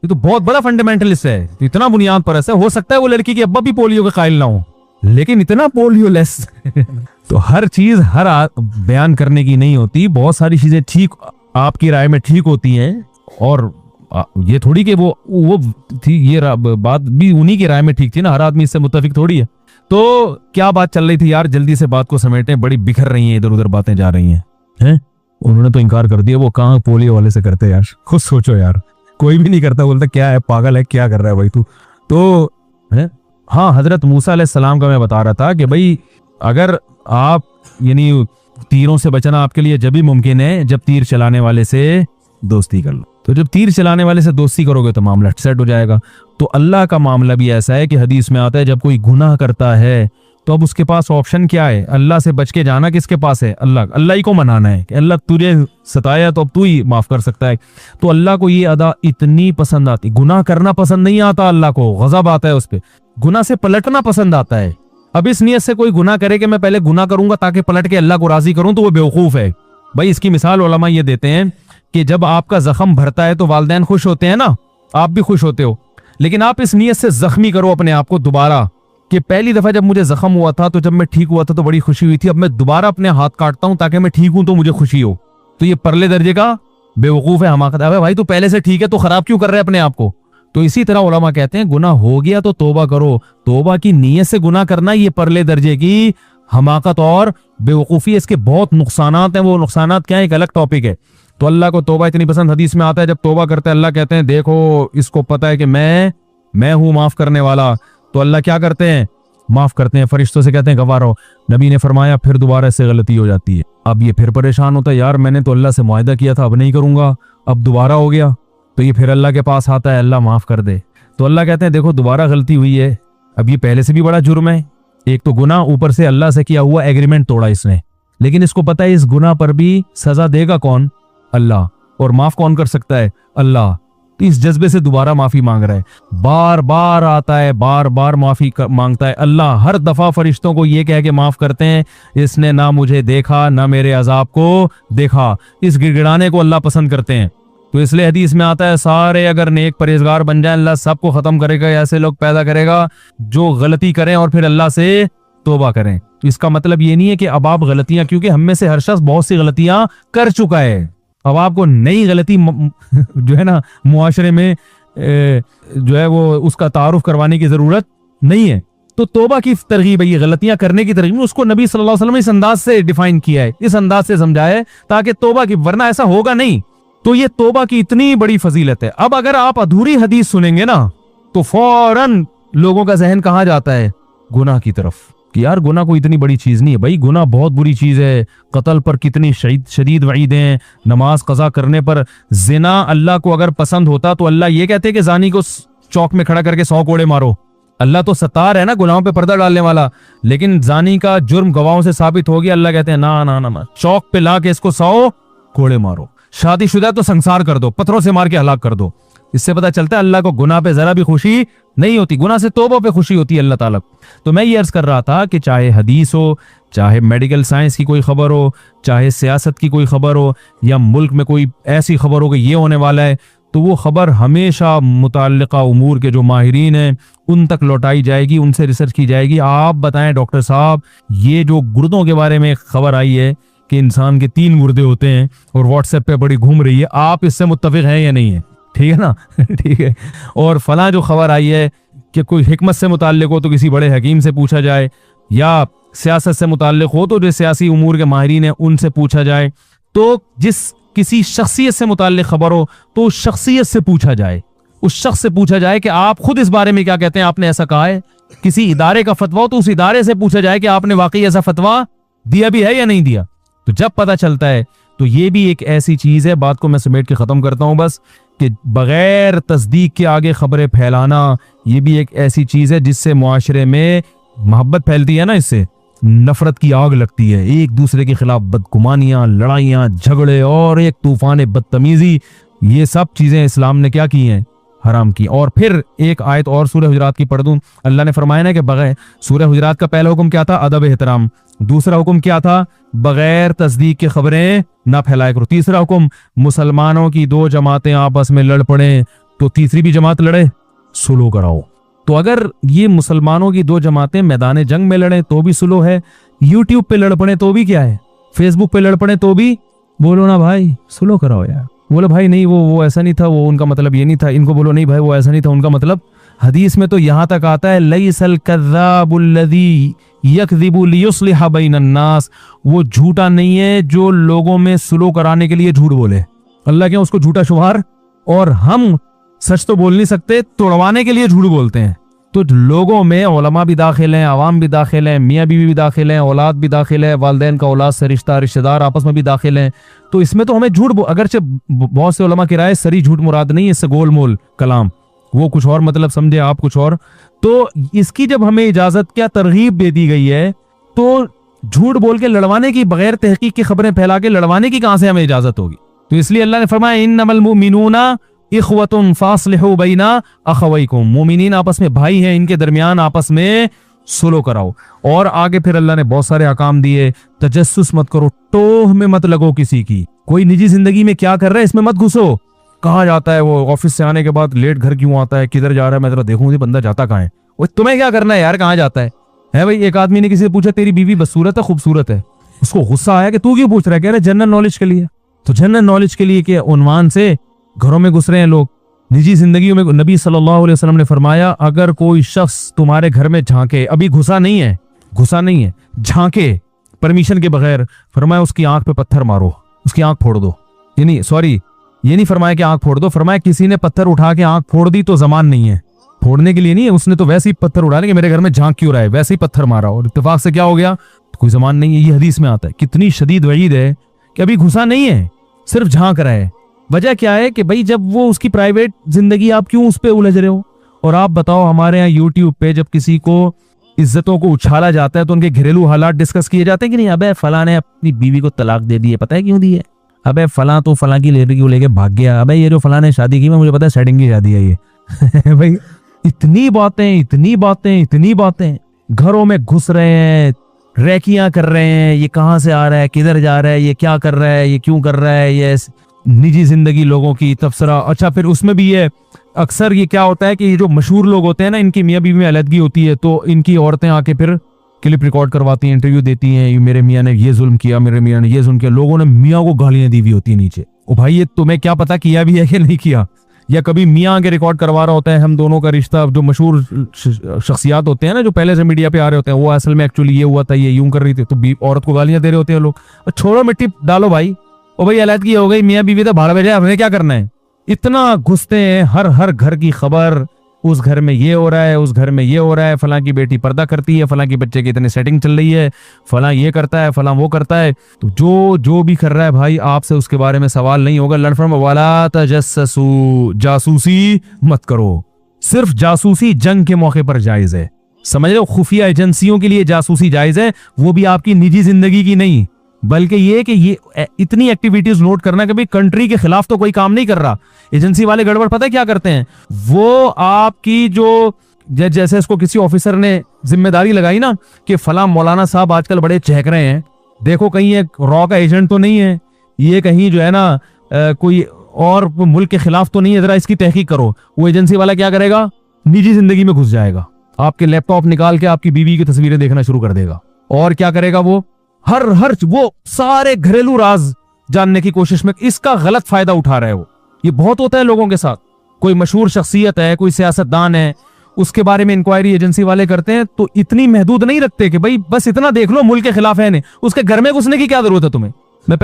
बहुत बड़ा फंडामेंटलिस्ट है, तो इतना बुनियाद परस्त है। हो सकता है वो लड़की के अब्बा भी पोलियो के कायल ना हो, लेकिन इतना पोलियो लेस। तो हर चीज हर बयान करने की नहीं होती। बहुत सारी चीजें ठीक आपकी राय में ठीक होती हैं और ये थोड़ी कि वो थी, ये बात भी उन्हीं की राय में ठीक थी ना, हर आदमी इससे मुत्तफिक थोड़ी है। तो क्या बात चल रही थी यार, जल्दी से बात को समेटें, बड़ी बिखर रही हैं, इधर उधर बातें जा रही हैं। उन्होंने तो इनकार कर दिया, वो कहाँ पोलियो वाले से करते यार, खुद सोचो यार, कोई भी नहीं करता, बोलता क्या है पागल है, क्या कर रहा है भाई तू। तो है हाँ, हजरत मूसा अलैहिस्सलाम का मैं बता रहा था कि भाई अगर आप यानी तीरों से बचना आपके लिए जब भी मुमकिन है जब तीर चलाने वाले से दोस्ती कर लो। तो जब तीर चलाने वाले से दोस्ती करोगे तो मामला सेट हो जाएगा। तो अल्लाह का मामला भी ऐसा है कि हदीस में आता है जब कोई गुनाह करता है तो अब उसके पास ऑप्शन क्या है, अल्लाह से बच के जाना किसके पास है, अल्लाह ही को मनाना है कि अल्लाह तुझे सताया तो अब तू ही माफ कर सकता है। तो अल्लाह को ये अदा इतनी पसंद आती, गुनाह करना पसंद नहीं आता, अल्लाह को गज़ब आता है उस पे, गुनाह से पलटना पसंद आता है। अब इस नियत से कोई गुनाह करे कि मैं पहले गुनाह करूंगा ताकि पलट के अल्लाह को राजी करूं, तो वो बेवकूफ है भाई। इसकी मिसाल उलमा ये देते हैं कि जब आपका जख्म भरता है तो वालिदैन खुश होते हैं ना, आप भी खुश होते हो, लेकिन आप इस नियत से जख्मी करो अपने आप को दोबारा कि पहली दफा जब मुझे जख्म हुआ था तो जब मैं ठीक हुआ था तो बड़ी खुशी हुई थी, अब मैं दोबारा अपने हाथ काटता हूं ताकि मैं ठीक हूं तो मुझे खुशी हो। तो ये परले दर्जे का बेवकूफ है, हमाकत है। भाई तू पहले से ठीक है तो खराब क्यों कर रहे हैं अपने आप को। तो इसी तरह उलमा कहते हैं गुनाह हो गया तो तौबा करो, तौबा की नीयत से गुनाह करना ये परले दर्जे की हमाकत और बेवकूफ़ी। इसके बहुत नुकसानात हैं, वो नुकसानात क्या है एक अलग टॉपिक है। तो अल्लाह को तौबा इतनी पसंद, हदीस में आता है जब तौबा करते हैं अल्लाह कहते हैं देखो इसको पता है कि मैं हूं माफ करने वाला, तो अल्लाह क्या करते हैं, माफ करते हैं, फरिश्तों से कहते हैं गवाह रहो। नबी ने फरमाया फिर दोबारा से गलती हो जाती है, अब ये फिर परेशान होता है, यार मैंने तो अल्लाह से मुआहदा किया था अब नहीं करूंगा, अब दोबारा हो गया, तो ये फिर अल्लाह के पास आता है, अल्लाह माफ कर दे। तो अल्लाह कहते हैं देखो दोबारा गलती हुई है, अब ये पहले से भी बड़ा जुर्म है, एक तो गुनाह, ऊपर से अल्लाह से किया हुआ एग्रीमेंट तोड़ा इसने, लेकिन इसको पता है इस गुनाह पर भी सजा देगा कौन, अल्लाह, और माफ कौन कर सकता है, अल्लाह। तो इस जज्बे से दोबारा माफी मांग रहा है, बार बार आता है, बार बार माफी मांगता है। अल्लाह हर दफा फरिश्तों को ये कह के माफ करते हैं इसने ना मुझे देखा ना मेरे अजाब को देखा। इस गिड़गिड़ाने को अल्लाह पसंद करते हैं। तो इसलिए हदीस में आता है सारे अगर नेक परहेजगार बन जाए अल्लाह सबको खत्म करेगा, ऐसे लोग पैदा करेगा जो गलती करें और फिर अल्लाह से तौबा करें। तो इसका मतलब ये नहीं है कि अब आप गलतियां, क्योंकि हम में से हर शख्स बहुत सी गलतियां कर चुका है, अब आपको नई गलती जो है ना मुआशरे में जो है वो उसका तारुफ करवाने की जरूरत नहीं है। तो तौबा की तरगीब है, ये गलतियां करने की तरगीब, उसको नबी सल्लल्लाहु अलैहि वसल्लम ने इस अंदाज से डिफाइन किया है, इस अंदाज से समझाया है ताकि तौबा की, वरना ऐसा होगा नहीं। तो ये तौबा की इतनी बड़ी फजीलत है। अब अगर आप अधूरी हदीस सुनेंगे ना तो फौरन लोगों का जहन कहाँ जाता है, गुनाह की तरफ, कि यार गुनाह कोई इतनी बड़ी चीज नहीं है। भाई गुनाह बहुत बुरी चीज है, कत्ल पर कितनी शदीद वईदें हैं, नमाज कज़ा करने पर, जिना अल्लाह को अगर पसंद होता तो अल्लाह ये कहते कि जानी को चौक में खड़ा करके 100 कोड़े मारो। अल्लाह तो सत्तार है ना, गुनाहों पे पर्दा डालने वाला, लेकिन जानी का जुर्म गवाहों से साबित हो गया, अल्लाह कहते हैं ना ना ना ना, चौक पे ला के इसको 100 कोड़े मारो। शादीशुदा तो संसार कर दो, पत्थरों से मार के हलाक कर दो। इससे पता चलता है अल्लाह को गुनाह पे जरा भी खुशी नहीं होती, गुनाह से तौबा पे खुशी होती है अल्लाह ताला। तो मैं ये अर्ज कर रहा था कि चाहे हदीस हो, चाहे मेडिकल साइंस की कोई खबर हो, चाहे सियासत की कोई खबर हो, या मुल्क में कोई ऐसी खबर हो कि ये होने वाला है, तो वो खबर हमेशा मुताल्लिका उमूर के जो माहिरीन हैं उन तक लौटाई जाएगी, उनसे रिसर्च की जाएगी। आप बताएं डॉक्टर साहब, ये जो गुर्दों के बारे में खबर आई है कि इंसान के 3 गुर्दे होते हैं और व्हाट्सएप पे बड़ी घूम रही है, आप इससे मुत्तफिक हैं या नहीं है, ठीक है ना ठीक है। और फला जो खबर आई है कि कोई हिकमत से मुताल्लिक हो तो किसी बड़े हकीम से पूछा जाए, या सियासत से मुताल्लिक हो तो जो सियासी उमूर के माहिरीन हैं उनसे पूछा जाए। तो जिस किसी शख्सियत से मुताल्लिक खबर हो तो उस शख्सियत से पूछा जाए, उस शख्स से पूछा जाए कि आप खुद इस बारे में क्या कहते हैं, आपने ऐसा कहा है। किसी इदारे का फतवा हो तो उस इदारे से पूछा जाए कि आपने वाकई ऐसा फतवा दिया भी है या नहीं दिया। तो जब पता चलता है तो ये भी एक ऐसी चीज है, बात को मैं समेट के खत्म करता हूं बस, कि बगैर तस्दीक के आगे खबरें फैलाना ये भी एक ऐसी चीज है जिससे मुआशरे में मोहब्बत फैलती है ना, इससे नफरत की आग लगती है, एक दूसरे के खिलाफ बदगुमानियां, लड़ाइयां, झगड़े और एक तूफान बदतमीजी, ये सब चीजें इस्लाम ने क्या की हैं, हराम की। और फिर एक आयत और सूरह हुजरात की पढ़ दूं, अल्लाह ने फरमाया ना कि बगैर, सूरह हुजरात का पहला हुक्म क्या था, अदब एहतराम, दूसरा हुक्म क्या था, बगैर तस्दीक के खबरें ना फैलाया करो, तीसरा हुक्म, मुसलमानों की 2 जमातें आपस में लड़ पड़े तो तीसरी भी जमात लड़े, सुलह कराओ। तो अगर ये मुसलमानों की 2 जमातें मैदान जंग में लड़े तो भी सुलह है, यूट्यूब पे लड़ पड़े तो भी क्या है, फेसबुक पे लड़ पड़े तो भी बोलो ना भाई सुलह कराओ यार, बोले भाई नहीं वो ऐसा नहीं था, वो उनका मतलब ये नहीं था। इनको बोलो नहीं भाई वो ऐसा नहीं था, उनका मतलब हदीस में तो यहाँ तक आता है लैसल कज़्ज़ाबुल्लज़ी यकज़िबु लियुस्लिह बैनन नास, वो झूठा नहीं है जो लोगों में सुलह कराने के लिए झूठ बोले। अल्लाह के उसको झूठा शुमार, और हम सच तो बोल नहीं सकते, तोड़वाने के लिए झूठ बोलते हैं। तो लोगों में उलमा भी दाखिल हैं, आवाम भी दाखिल हैं, मियाँ बीवी भी दाखिल हैं, औलाद भी दाखिल है, वालिदैन का औलाद से रिश्ता, रिश्तेदार आपस में भी दाखिल हैं। तो इसमें तो हमें झूठ, अगरचे बहुत से उलमा की राय सरी झूठ मुराद नहीं है, इससे गोल मोल कलाम, वो कुछ और मतलब समझे, आप कुछ और। तो इसकी जब हमें इजाजत क्या तरगीब दे दी गई है, तो झूठ बोल के लड़वाने की, बगैर तहकीक की खबरें फैला के लड़वाने की कहां से हमें इजाजत होगी। तो इसलिए अल्लाह ने फरमाया इन्नमल मुमिनूना इख्वतुन फास्लिहू बैना अखवैकुम, मोमिनीन आपस में भाई हैं, इनके दरमियान आपस में सुलह कराओ। और आगे फिर अल्लाह ने बहुत सारे अहकाम दिए, तजस्सुस मत करो, टोह में मत लगो किसी की, कोई निजी जिंदगी में क्या कर रहा है इसमें मत घुसो। कहा जाता है वो ऑफिस से आने के बाद लेट घर क्यों आता है, किधर जा रहा है, मैं जरा देखूं ये बंदा जाता कहाँ है। वो तुम्हें क्या करना है यार, कहाँ जाता है भाई। एक आदमी ने किसी से पूछा तेरी बीवी बदसूरत है खूबसूरत है, उसको गुस्सा आया कि तू क्यों पूछ रहा है, कह रहे जनरल नॉलेज के लिए। तो जनरल नॉलेज के लिए के उन्वान से घरों में घुस रहे हैं लोग, निजी जिंदगी में। नबी सल्लल्लाहु अलैहि वसल्लम ने फरमाया अगर कोई शख्स तुम्हारे घर में झांके, अभी घुसा नहीं है, झांके परमिशन के बगैर, फरमाया उसकी आंख पे पत्थर मारो, उसकी आंख फोड़ दो। ये नहीं फरमाया कि आंख फोड़ दो, फरमाया किसी ने पत्थर उठा के आंख फोड़ दी तो जमान नहीं है, फोड़ने के लिए नहीं है, उसने तो वैसे ही पत्थर उठा के मेरे घर में झांक क्यों रहा है, वैसे ही पत्थर मारा और इत्तेफाक से क्या हो गया, तो कोई जमान नहीं है। ये हदीस में आता है। कितनी शदीद वईद है कि अभी घुसा नहीं है, सिर्फ झांक रहा है। वजह क्या है कि भाई जब वो उसकी प्राइवेट जिंदगी, आप क्यों उस पर उलझ रहे हो। और आप बताओ हमारे यहाँ यूट्यूब पे जब किसी को इज्जतों को उछाला जाता है तो उनके घरेलू हालात डिस्कस किए जाते हैं कि नहीं। अबे फलां ने अपनी बीवी को तलाक दे दी है, पता है क्यों दी है, अबे फलां तो फलां की लड़की को लेके भाग गया, अबे ये जो फलां ने शादी की मुझे पता है सेटिंग की शादी है ये भाई इतनी बातें घरों में घुस रहे हैं, रैकियां कर रहे हैं, ये कहां से आ रहा है, किधर जा रहा है, ये क्या कर रहा है, ये क्यों कर रहा है, ये निजी जिंदगी लोगों की तबसरा। अच्छा फिर उसमें भी ये अक्सर ये क्या होता है कि ये जो मशहूर लोग होते हैं ना, इनकी मियाँ बीवी में अलहदगी होती है तो इनकी औरतें आके फिर क्लिप रिकॉर्ड करवाती हैं, इंटरव्यू देती हैं, मेरे मियाँ ने ये जुल्म किया, मेरे मियाँ ने ये जुल्म किया। लोगों ने मियाँ को गालियां दी हुई होती है नीचे। ओ भाई ये तुम्हें क्या पता किया भी है कि नहीं किया। या कभी मियाँ आके रिकॉर्ड करवा रहा होता है हम दोनों का रिश्ता, जो मशहूर शख्सियात होते हैं ना जो पहले से मीडिया पे आ रहे होते हैं, वो असल में एक्चुअली ये हुआ था, ये यूं कर रही थी, तो औरत को गालियां दे रहे होते हैं लोग। छोड़ो मिट्टी डालो भाई, ओ भाई अलहदगी हो गई, मियाँ बीवी तो भाड़ा भेजा, हमें क्या करना है। इतना घुसते हैं, हर घर की खबर, उस घर में ये हो रहा है, उस घर में ये हो रहा है, फलां की बेटी पर्दा करती है, फलां की बच्चे की इतनी सेटिंग चल रही है, फलां ये करता है, फलां वो करता है। तो जो भी कर रहा है भाई आपसे उसके बारे में सवाल नहीं होगा। लड़फर्म वाला तजस्सू, जासूसी मत करो। सिर्फ जासूसी जंग के मौके पर जायज है, समझ रहे हो, खुफिया एजेंसियों के लिए जासूसी जायज है, वो भी आपकी निजी जिंदगी की नहीं, बल्कि ये कि ये इतनी एक्टिविटीज नोट करना कि भाई कंट्री के खिलाफ तो कोई काम नहीं कर रहा। एजेंसी वाले गड़बड़ पता है क्या करते हैं, वो आपकी जो जैसे इसको किसी ऑफिसर ने जिम्मेदारी लगाई ना कि फला मौलाना साहब आजकल बड़े चहक रहे हैं, देखो कहीं एक रॉ का एजेंट तो नहीं है, ये कहीं जो है ना कोई और मुल्क के खिलाफ तो नहीं है, जरा इसकी तहकीक करो। वो एजेंसी वाला क्या करेगा, निजी जिंदगी में घुस जाएगा, आपके लैपटॉप निकाल के आपकी बीवी की तस्वीरें देखना शुरू कर देगा। और क्या करेगा वो, हर वो सारे घरेलू राज जानने की कोशिश में इसका गलत फायदा उठा रहे हो। ये बहुत होता है लोगों के साथ। कोई मशहूर शख्सियत है, कोई सियासतदान है, उसके बारे में इंक्वायरी एजेंसी वाले करते हैं तो इतनी महदूद नहीं रखते कि भाई बस इतना देख लो मुल्क के खिलाफ है नहीं, उसके घर में घुसने की क्या जरूरत है तुम्हें। मैं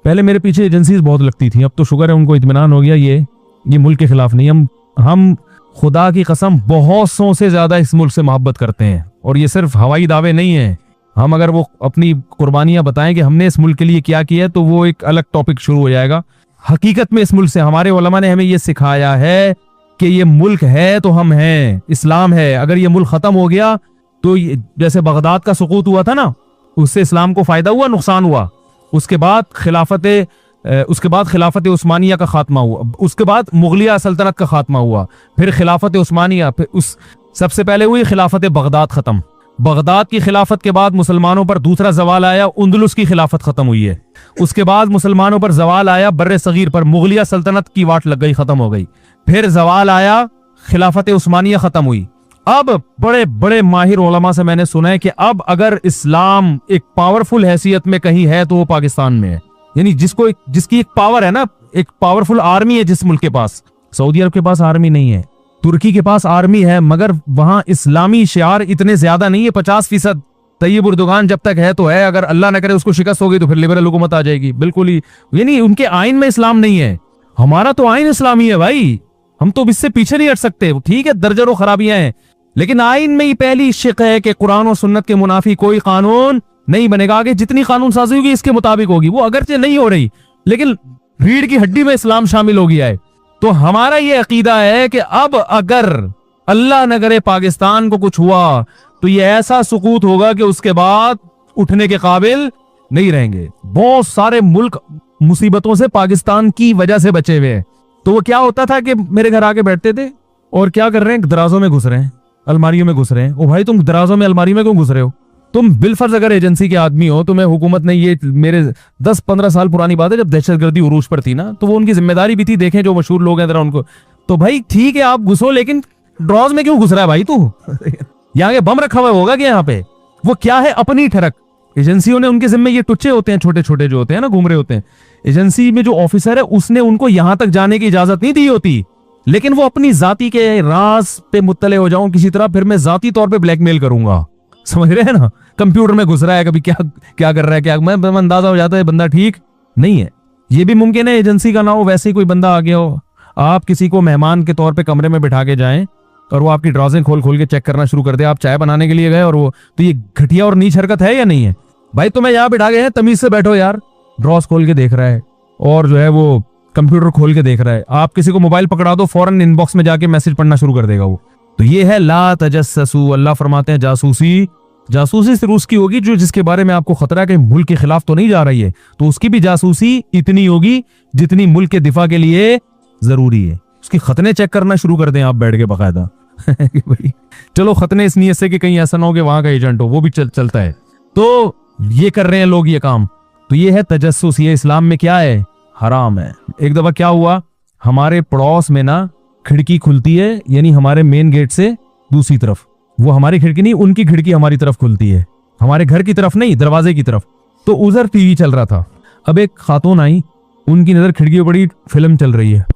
पहले मेरे पीछे एजेंसीज बहुत लगती थी, अब तो शुक्र है उनको इत्मीनान हो गया, ये मुल्क के खिलाफ नहीं। हम खुदा की कसम बहुत सौ से ज्यादा इस मुल्क से मोहब्बत करते हैं, और ये सिर्फ हवाई दावे नहीं है। हम अगर वो अपनी कुर्बानियां बताएं कि हमने इस मुल्क के लिए क्या किया तो वो एक अलग टॉपिक शुरू हो जाएगा। हकीकत में इस मुल्क से हमारे उलमा ने हमें ये सिखाया है कि ये मुल्क है तो हम हैं, इस्लाम है। अगर ये मुल्क खत्म हो गया तो जैसे बगदाद का सुकूत हुआ था ना, उससे इस्लाम को फायदा हुआ, नुकसान हुआ। उसके बाद खिलाफत उस्मानिया का खात्मा हुआ, उसके बाद मुगलिया सल्तनत का खात्मा हुआ, फिर खिलाफत उस्मानिया, फिर उस सबसे पहले हुई खिलाफत बगदाद खत्म। बगदाद की खिलाफत के बाद मुसलमानों पर दूसरा जवाल आया, उंदलुस की खिलाफत खत्म हुई है। उसके बाद मुसलमानों पर जवाल आया बर्रे सगीर पर, मुगलिया सल्तनत की वाट लग गई, खत्म हो गई। फिर जवाल आया, खिलाफत उस्मानिया खत्म हुई। अब बड़े बड़े माहिर उलमा से मैंने सुना है कि अब अगर इस्लाम एक पावरफुल हैसियत में कहीं है तो वो पाकिस्तान में है। यानी जिसकी एक पावर है ना, एक पावरफुल आर्मी है जिस मुल्क के पास। सऊदी अरब के पास आर्मी नहीं है, तुर्की के पास आर्मी है, मगर वहां इस्लामी शियार इतने ज्यादा नहीं है। 50% तैयब उर्दुगान जब तक है तो है, अगर अल्लाह न करे उसको शिकस्त हो गई तो फिर लिबरल हुकूमत आ जाएगी। बिल्कुल ही, यानी उनके आइन में इस्लाम नहीं है। हमारा तो आइन इस्लामी है भाई, हम तो इससे पीछे नहीं हट सकते। ठीक है, दर्जनों खराबियां हैं, लेकिन आइन में ही पहली शिक है कि कुरान और सुन्नत के मुनाफी कोई कानून नहीं बनेगा। आगे जितनी कानून साजी होगी इसके मुताबिक होगी, वो अगरचे नहीं हो रही, लेकिन रीढ़ की हड्डी में इस्लाम शामिल हो गया है। तो हमारा ये अकीदा है कि अब अगर अल्लाह न करे पाकिस्तान को कुछ हुआ तो ये ऐसा सुकूत होगा कि उसके बाद उठने के काबिल नहीं रहेंगे। बहुत सारे मुल्क मुसीबतों से पाकिस्तान की वजह से बचे हुए हैं। तो वो क्या होता था कि मेरे घर आके बैठते थे और क्या कर रहे हैं, दराजों में घुस रहे हैं, अलमारियों में घुस रहे हैं। ओ भाई, तुम दराजों में अलमारी में क्यों घुस रहे हो? तुम बिलफर्ज अगर एजेंसी के आदमी हो, तुम्हें हुकूमत ने, ये मेरे 10-15 साल पुरानी बात है जब दहशतगर्दी उरूज पर थी ना, तो वो उनकी जिम्मेदारी भी थी, देखें जो मशहूर लोग हैं जरा उनको। तो भाई ठीक है आप घुसो, लेकिन ड्रॉज में क्यों घुस रहा है भाई तू? यहाँ के बम रखा हुआ होगा कि यहाँ पे वो क्या है, अपनी ठरक। एजेंसियों ने उनके जिम्मे ये टुच्चे होते हैं, छोटे छोटे जो होते हैं ना, घूम रहे होते हैं। एजेंसी में जो ऑफिसर है उसने उनको यहां तक जाने की इजाजत नहीं दी होती, लेकिन वो अपनी जाति के राज पे मुत्तले हो जाऊं किसी तरह, फिर मैं जाती तौर पे ब्लैकमेल करूंगा। समझ रहे हैं ना? कंप्यूटर में घुस रहा है, कभी क्या क्या कर रहा है, क्या मैं अंदाजा हो जाता है बंदा ठीक नहीं है। ये भी मुमकिन है एजेंसी का ना हो, वैसे ही कोई बंदा आ गया हो, आप किसी को मेहमान के तौर पे कमरे में बिठा के जाएं और वो आपकी ड्रॉजें खोल खोल के चेक करना शुरू कर दे। आप चाय बनाने के लिए गए और वो, तो ये घटिया और नीच हरकत है या नहीं है भाई? तुम्हें यहाँ बिठा गए हैं, तमीज से बैठो यार। ड्रॉज खोल के देख रहा है और जो है वो कंप्यूटर खोल के देख रहा है। आप किसी को मोबाइल पकड़ा दो, फौरन इनबॉक्स में जाके मैसेज पढ़ना शुरू कर देगा वो। तो ये है ला तजस्ससू। अल्लाह फरमाते हैं जासूसी सिर्फ उसकी होगी जो जिसके बारे में आपको खतरा है कि मुल्क के खिलाफ तो नहीं जा रही है, तो उसकी भी जासूसी इतनी होगी जितनी मुल्क के दिफा के लिए जरूरी है। उसकी खतने चेक करना शुरू कर दें आप बैठ के बाकायदा। भाई चलो खतने इस नीयत से कि कहीं ऐसा ना हो कि वहां का एजेंट हो, वो भी चलता है। तो ये कर रहे हैं लोग ये काम। तो ये है तजस्सुस। ये इस्लाम में क्या है? हराम है। एक दफा क्या हुआ, हमारे पड़ोस में ना खिड़की खुलती है, यानी हमारे मेन गेट से दूसरी तरफ, वो हमारी खिड़की नहीं, उनकी खिड़की हमारी तरफ खुलती है, हमारे घर की तरफ नहीं, दरवाजे की तरफ। तो उधर टीवी चल रहा था। अब एक खातून आई, उनकी नजर खिड़की पर बड़ी, फिल्म चल रही है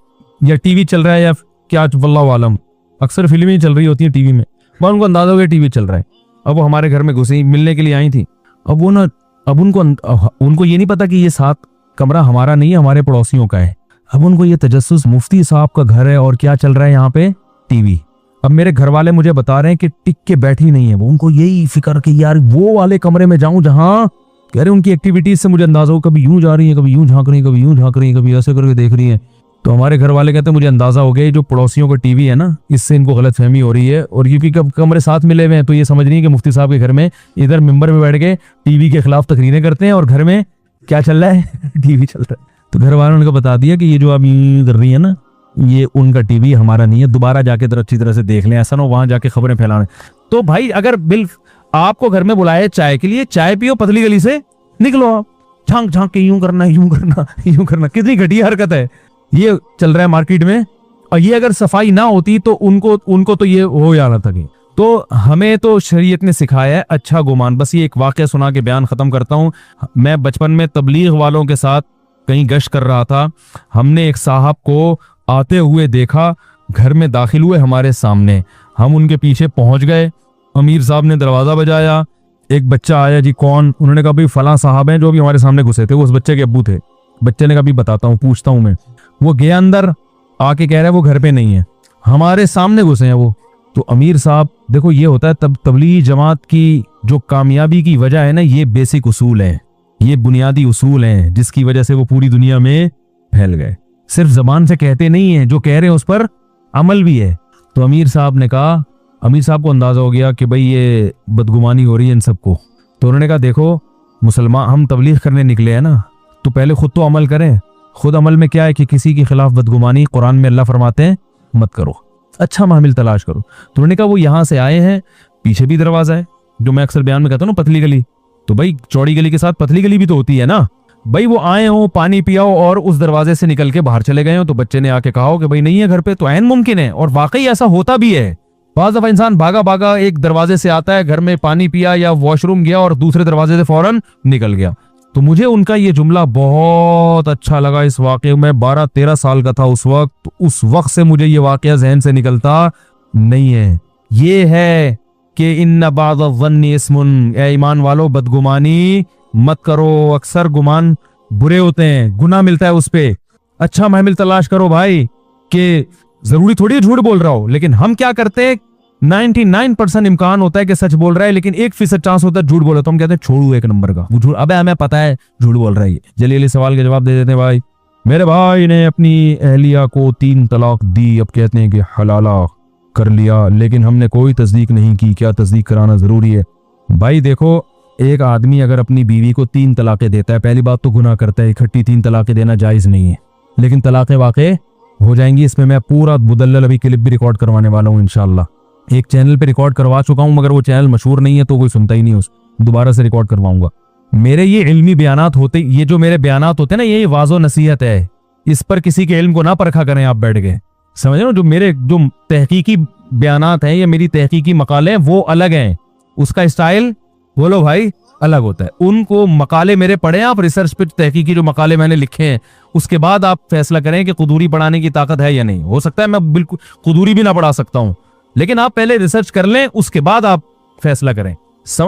या टीवी चल रहा है या क्या, वल्लाहु आलम, अक्सर फिल्में ही चल रही होती है टीवी में। मैं उनको अंदाजा हो गया टीवी चल रहा है। अब वो हमारे घर में घुसी, मिलने के लिए आई थी। अब वो ना, अब उनको ये नहीं पता कि ये साथ कमरा हमारा नहीं है, हमारे पड़ोसियों का है। अब उनको ये तजस्सुस, मुफ्ती साहब का घर है और क्या चल रहा है यहाँ पे, टीवी। अब मेरे घर वाले मुझे बता रहे हैं कि टिक के बैठी नहीं है वो, उनको यही फिक्र कि यार वो वाले कमरे में जाऊं जहां, कह रहे उनकी एक्टिविटीज से मुझे अंदाजा हो, कभी यूं जा रही है, कभी यूं झांक रही है, कभी यूं झांक रही है, कभी ऐसे करके देख रही है। तो हमारे घर वाले कहते हैं मुझे अंदाजा हो गया जो पड़ोसियों का टीवी है ना, इससे इनको गलतफहमी हो रही है। और ये भी कमरे साथ मिले हुए हैं, तो ये समझ नहीं कि मुफ्ती साहब के घर में इधर मिंबर पे बैठ के टीवी के खिलाफ तकरीरें करते हैं और घर में क्या चल रहा है, टीवी चल रहा है। तो घर वालों ने उनको बता दिया कि ये जो आप कर रही है ना, ये उनका टीवी, हमारा नहीं है, दोबारा जाके अच्छी तरह से देख लें, ऐसा ना वहां जाके खबरें फैलाने। तो भाई अगर बिल आपको घर में बुलाए चाय के लिए, चाय पियो, पतली गली से निकलो, आप झांक झांक के यूं करना, यूं करना, यूं करना, कितनी घटिया हरकत है। ये चल रहा है मार्केट में, और ये अगर सफाई ना होती तो उनको तो ये हो जाना था। तो हमें तो शरीयत ने सिखाया है अच्छा गुमान। बस ये एक वाकया सुना के बयान खत्म करता हूँ। मैं बचपन में तबलीग वालों के साथ कहीं गश्त कर रहा था, हमने एक साहब को आते हुए देखा, घर में दाखिल हुए हमारे सामने, हम उनके पीछे पहुंच गए, अमीर साहब ने दरवाजा बजाया, एक बच्चा आया, जी कौन? उन्होंने कहा भाई फलां साहब हैं जो भी हमारे सामने घुसे थे, वो उस बच्चे के अब्बू थे। बच्चे ने कहा भी बताता हूँ, पूछता हूँ मैं। वो गया अंदर, आके कह रहा है वो घर पे नहीं है, हमारे सामने घुसे हैं वो। तो अमीर साहब, देखो ये होता है तबलीगी जमात की जो कामयाबी की वजह है ना, ये बेसिक उसूल है, ये बुनियादी उसूल हैं जिसकी वजह से वो पूरी दुनिया में फैल गए। सिर्फ जबान से कहते नहीं है, जो कह रहे हैं उस पर अमल भी है। तो अमीर साहब ने कहा, अमीर साहब को अंदाजा हो गया कि भाई ये बदगुमानी हो रही है इन सबको। तो उन्होंने कहा देखो मुसलमान, हम तबलीग करने निकले हैं ना, तो पहले खुद तो अमल करें। खुद अमल में क्या है कि किसी के खिलाफ बदगुमानी, कुरान में अल्लाह फरमाते हैं मत करो, अच्छा मामिल तलाश करो। तो उन्होंने कहा वो यहाँ से आए हैं, पीछे भी दरवाजा है, जो मैं अक्सर बयान में कहता हूँ ना पतली गली, तो भाई चौड़ी गली के साथ पतली गली भी तो होती है ना। भाई वो आए हो, पानी पियाओ और उस दरवाजे से निकल के बाहर चले गए हो। तो बच्चे ने आके कहा हो कि भाई नहीं है घर पे, तो ऐन मुमकिन है, और वाकई ऐसा होता भी है। बाज़ दफा इंसान भागा भागा एक दरवाजे से आता है, घर में पानी पिया या वॉशरूम गया और दूसरे दरवाजे से फौरन निकल गया। तो मुझे उनका ये जुमला बहुत अच्छा लगा इस वाक़े में। 12-13 साल का था उस वक्त से मुझे ये वाक़या जहन से निकलता नहीं है। ये है कि इन्ना बाज़-ज़न्नि इस्मुन, ए ईमान वालों बदगुमानी मत करो, अक्सर गुमान बुरे होते हैं, गुनाह मिलता है उस पे। अच्छा महमिल तलाश करो भाई, कि जरूरी थोड़ी झूठ बोल रहा हो, लेकिन हम क्या करते हैं 99% इम्कान होता है कि सच बोल रहा है, लेकिन 1% चांस होता है झूठ बोल रहा है, तो हम कहते हैं छोड़ू एक नंबर का वो झूठ, अबे हमें पता है झूठ बोल रहा है। जल्दी सवाल के जवाब दे देते हैं भाई। मेरे भाई ने अपनी अहलिया को 3 तलाक दी, अब कहते हैं कि हलाला कर लिया, लेकिन हमने कोई तस्दीक नहीं की, क्या तस्दीक कराना जरूरी है? भाई देखो, एक आदमी अगर अपनी बीवी को 3 तलाकें देता है, पहली बात तो गुनाह करता है, इकट्ठी 3 तलाकें देना जायज नहीं है, लेकिन तलाकें वाक़ई हो जाएंगी। इसमें मैं पूरा मुदल्लल अभी क्लिप भी रिकॉर्ड करवाने वाला हूँ इंशाल्लाह। एक चैनल पे रिकॉर्ड करवा चुका हूँ, मगर वो चैनल मशहूर नहीं है तो कोई सुनता ही नहीं, उस दोबारा से रिकॉर्ड करवाऊंगा। मेरे ये इल्मी बयानात होते, ये जो मेरे बयानात होते हैं ना, ये वाज़ो नसीहत है, इस पर किसी के इल्म को ना परखा करें आप बैठ के, समझ रहे हो? जो मेरे जो तहकीकी बयानात हैं या मेरी तहकीकी मकाले हैं वो अलग हैं, उसका स्टाइल बोलो भाई अलग होता है। उनको मकाले मेरे पढ़े आप, रिसर्च पे तहकीकी जो मकाले मैंने लिखे हैं, उसके बाद आप फैसला करें कि कुदूरी पढ़ाने की ताकत है या नहीं। हो सकता है मैं बिल्कुल कुदूरी भी ना पढ़ा सकता हूं, लेकिन आप पहले रिसर्च कर लें, उसके बाद आप फैसला करें।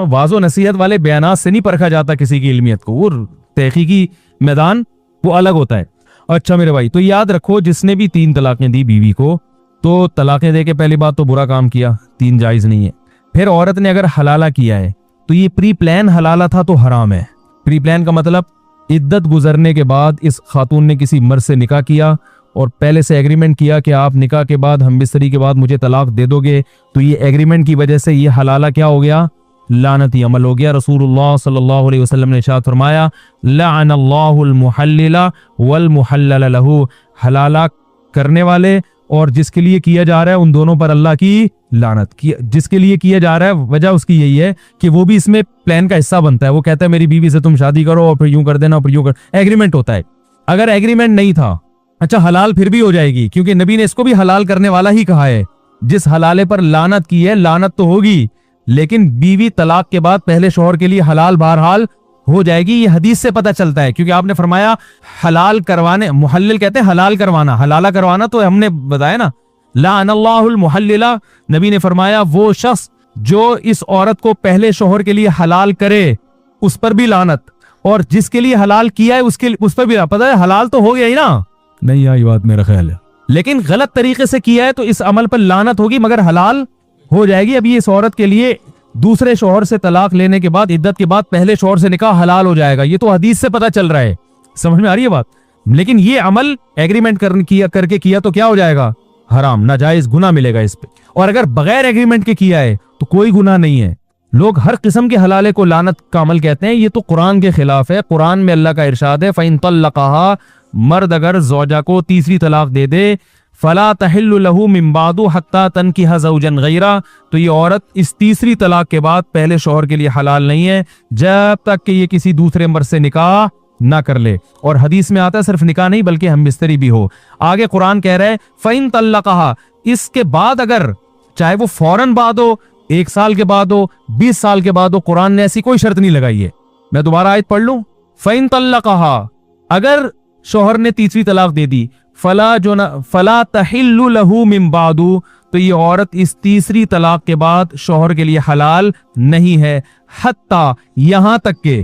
वाज़ो नसीहत वाले बयानात से नहीं परखा जाता किसी की इल्मियत को, वो तहकीकी मैदान वो अलग होता है। अच्छा मेरे भाई, तो याद रखो, जिसने भी 3 तलाकें दी बीवी को, तो तलाकें दे के पहली बात तो बुरा काम किया, 3 जायज नहीं है। फिर औरत ने अगर हलाला किया है तो ये प्री प्लान हलाला था तो हराम है। प्री प्लान का मतलब इद्दत गुजरने के बाद इस खातून ने किसी मर्द से निकाह किया और पहले से एग्रीमेंट किया कि आप निकाह के बाद, हम बिस्तरी के बाद मुझे तलाक दे दोगे, तो ये एग्रीमेंट की वजह से ये हलाला क्या हो गया? लानती अमल हो गया। रसूलुल्लाह सल्लल्लाहु अलैहि वसल्लम ने इरशाद फरमाया, लअनल्लाहुल मुहल्लिला वल मुहल्लल लहू, हलाला करने वाले और जिसके लिए किया जा रहा है उन दोनों पर अल्लाह की लानत। जिसके लिए किया जा रहा है वजह उसकी यही है कि वो भी इसमें प्लान का हिस्सा बनता है। वो कहता है मेरी बीवी से तुम शादी करो और फिर यूं कर देना, फिर यूं कर, एग्रीमेंट होता है। अगर एग्रीमेंट नहीं था, अच्छा हलाल फिर भी हो जाएगी, क्योंकि नबी ने इसको भी हलाल करने वाला ही कहा है। जिस हलाले पर लानत की है, लानत तो होगी, लेकिन बीवी तलाक के बाद पहले शौहर के लिए हलाल बहरहाल हो जाएगी। ये हदीस से पता चलता है, क्योंकि आपने फरमाया हलाल करवाने, मुहल्लिल कहते हैं हलाल करवाना, हलाला करवाना तो हमने बताया ना, लाअनल्लाहुल मुहल्लिला, नबी ने फरमाया वो शख्स जो इस औरत को पहले शौहर के लिए हलाल करे उस पर भी लानत, और जिसके लिए हलाल किया है उसके उस पर भी। पता है हलाल तो हो गया ही ना, नहीं आई बात मेरा ख्याल है, लेकिन गलत तरीके से किया है तो इस अमल पर लानत होगी, मगर हलाल हो जाएगी। अभी इस औरत के लिए दूसरे शौहर से तलाक लेने के बाद, इद्दत के बाद पहले शौहर से निकाह हलाल हो जाएगा। ये तो हदीस से पता चल रहा है, समझ में आ रही है बात? लेकिन ये अमल एग्रीमेंट करके किया तो क्या हो जाएगा? हराम, नाजायज, गुनाह मिलेगा इस पे। और अगर बगैर एग्रीमेंट के किया है तो कोई गुनाह नहीं है। लोग हर किस्म के हलाले को लानत का अमल कहते हैं, ये तो कुरान के खिलाफ है। कुरान में अल्लाह का इरशाद है, फ़इन तल्लक़हा, मर्द अगर ज़ौजा को तीसरी तलाक दे दे, फला तहिल्लु लहू मिन बादु हत्ता तनकिहा ज़ौजन गैरा, तो ये औरत इस तीसरी तलाक के बाद पहले शौहर के लिए हलाल नहीं है जब तक कि ये किसी दूसरे मर्द से निकाह ना कर ले। और हदीस में आता है सिर्फ निकाह नहीं बल्कि हमबिस्तरी भी हो। आगे कुरान कह रहा है फ़इन तल्लक़हा, इसके बाद अगर चाहे वो फौरन बाद हो, 1 साल के बाद हो, 20 साल के बाद हो, कुरान ने ऐसी कोई शर्त नहीं लगाई है। मैं दोबारा आयत पढ़ लूं, फ़इन तल्लक़हा, अगर शौहर ने तीसरी तलाक दे दी, फला तहिल्लु लहू मिन बादु, तो ये औरत इस तीसरी तलाक के बाद शौहर के लिए हलाल नहीं है, हत्ता, यहां तक के,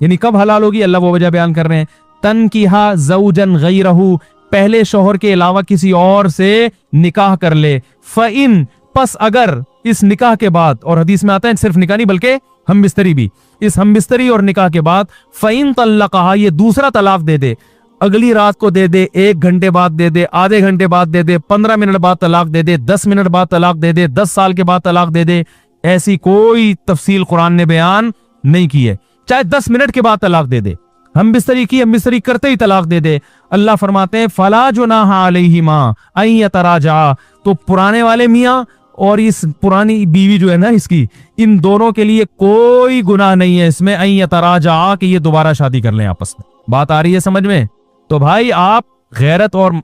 यानी कब हलाल होगी अल्लाह वो वजह बयान कर रहे हैं, तनकिहा ज़ौजन गैरहू, पहले शौहर के अलावा किसी और से निकाह कर ले। फ़इन, पस अगर इस निकाह के बाद, और हदीस में आता है सिर्फ निकाह नहीं बल्कि हम बिस्तरी भी, इस हम बिस्तरी और निकाह के बाद फ़इन तल्लक़हा, ये दूसरा तलाक दे दे, अगली रात को दे दे, 1 घंटे बाद दे दे, आधे घंटे बाद दे दे, 15 मिनट बाद तलाक दे दे, 10 मिनट बाद तलाक दे दे, 10 साल के बाद तलाक दे दे, ऐसी कोई तफसील कुरान ने बयान नहीं की है। चाहे 10 मिनट के बाद तलाक दे दे, हम बिस्तरी की, हम बिस्तरी करते ही तलाक दे दे, अल्लाह फरमाते हैं फला जुनाहा अलैहिमा अन यतराजा, तो पुराने वाले मियाँ और इस पुरानी बीवी जो है ना इसकी, इन दोनों के लिए कोई गुनाह नहीं है इसमें, अन यतराजा, कि ये दोबारा शादी कर लें आपस में। बात आ रही है समझ में? तो भाई आप गैरत और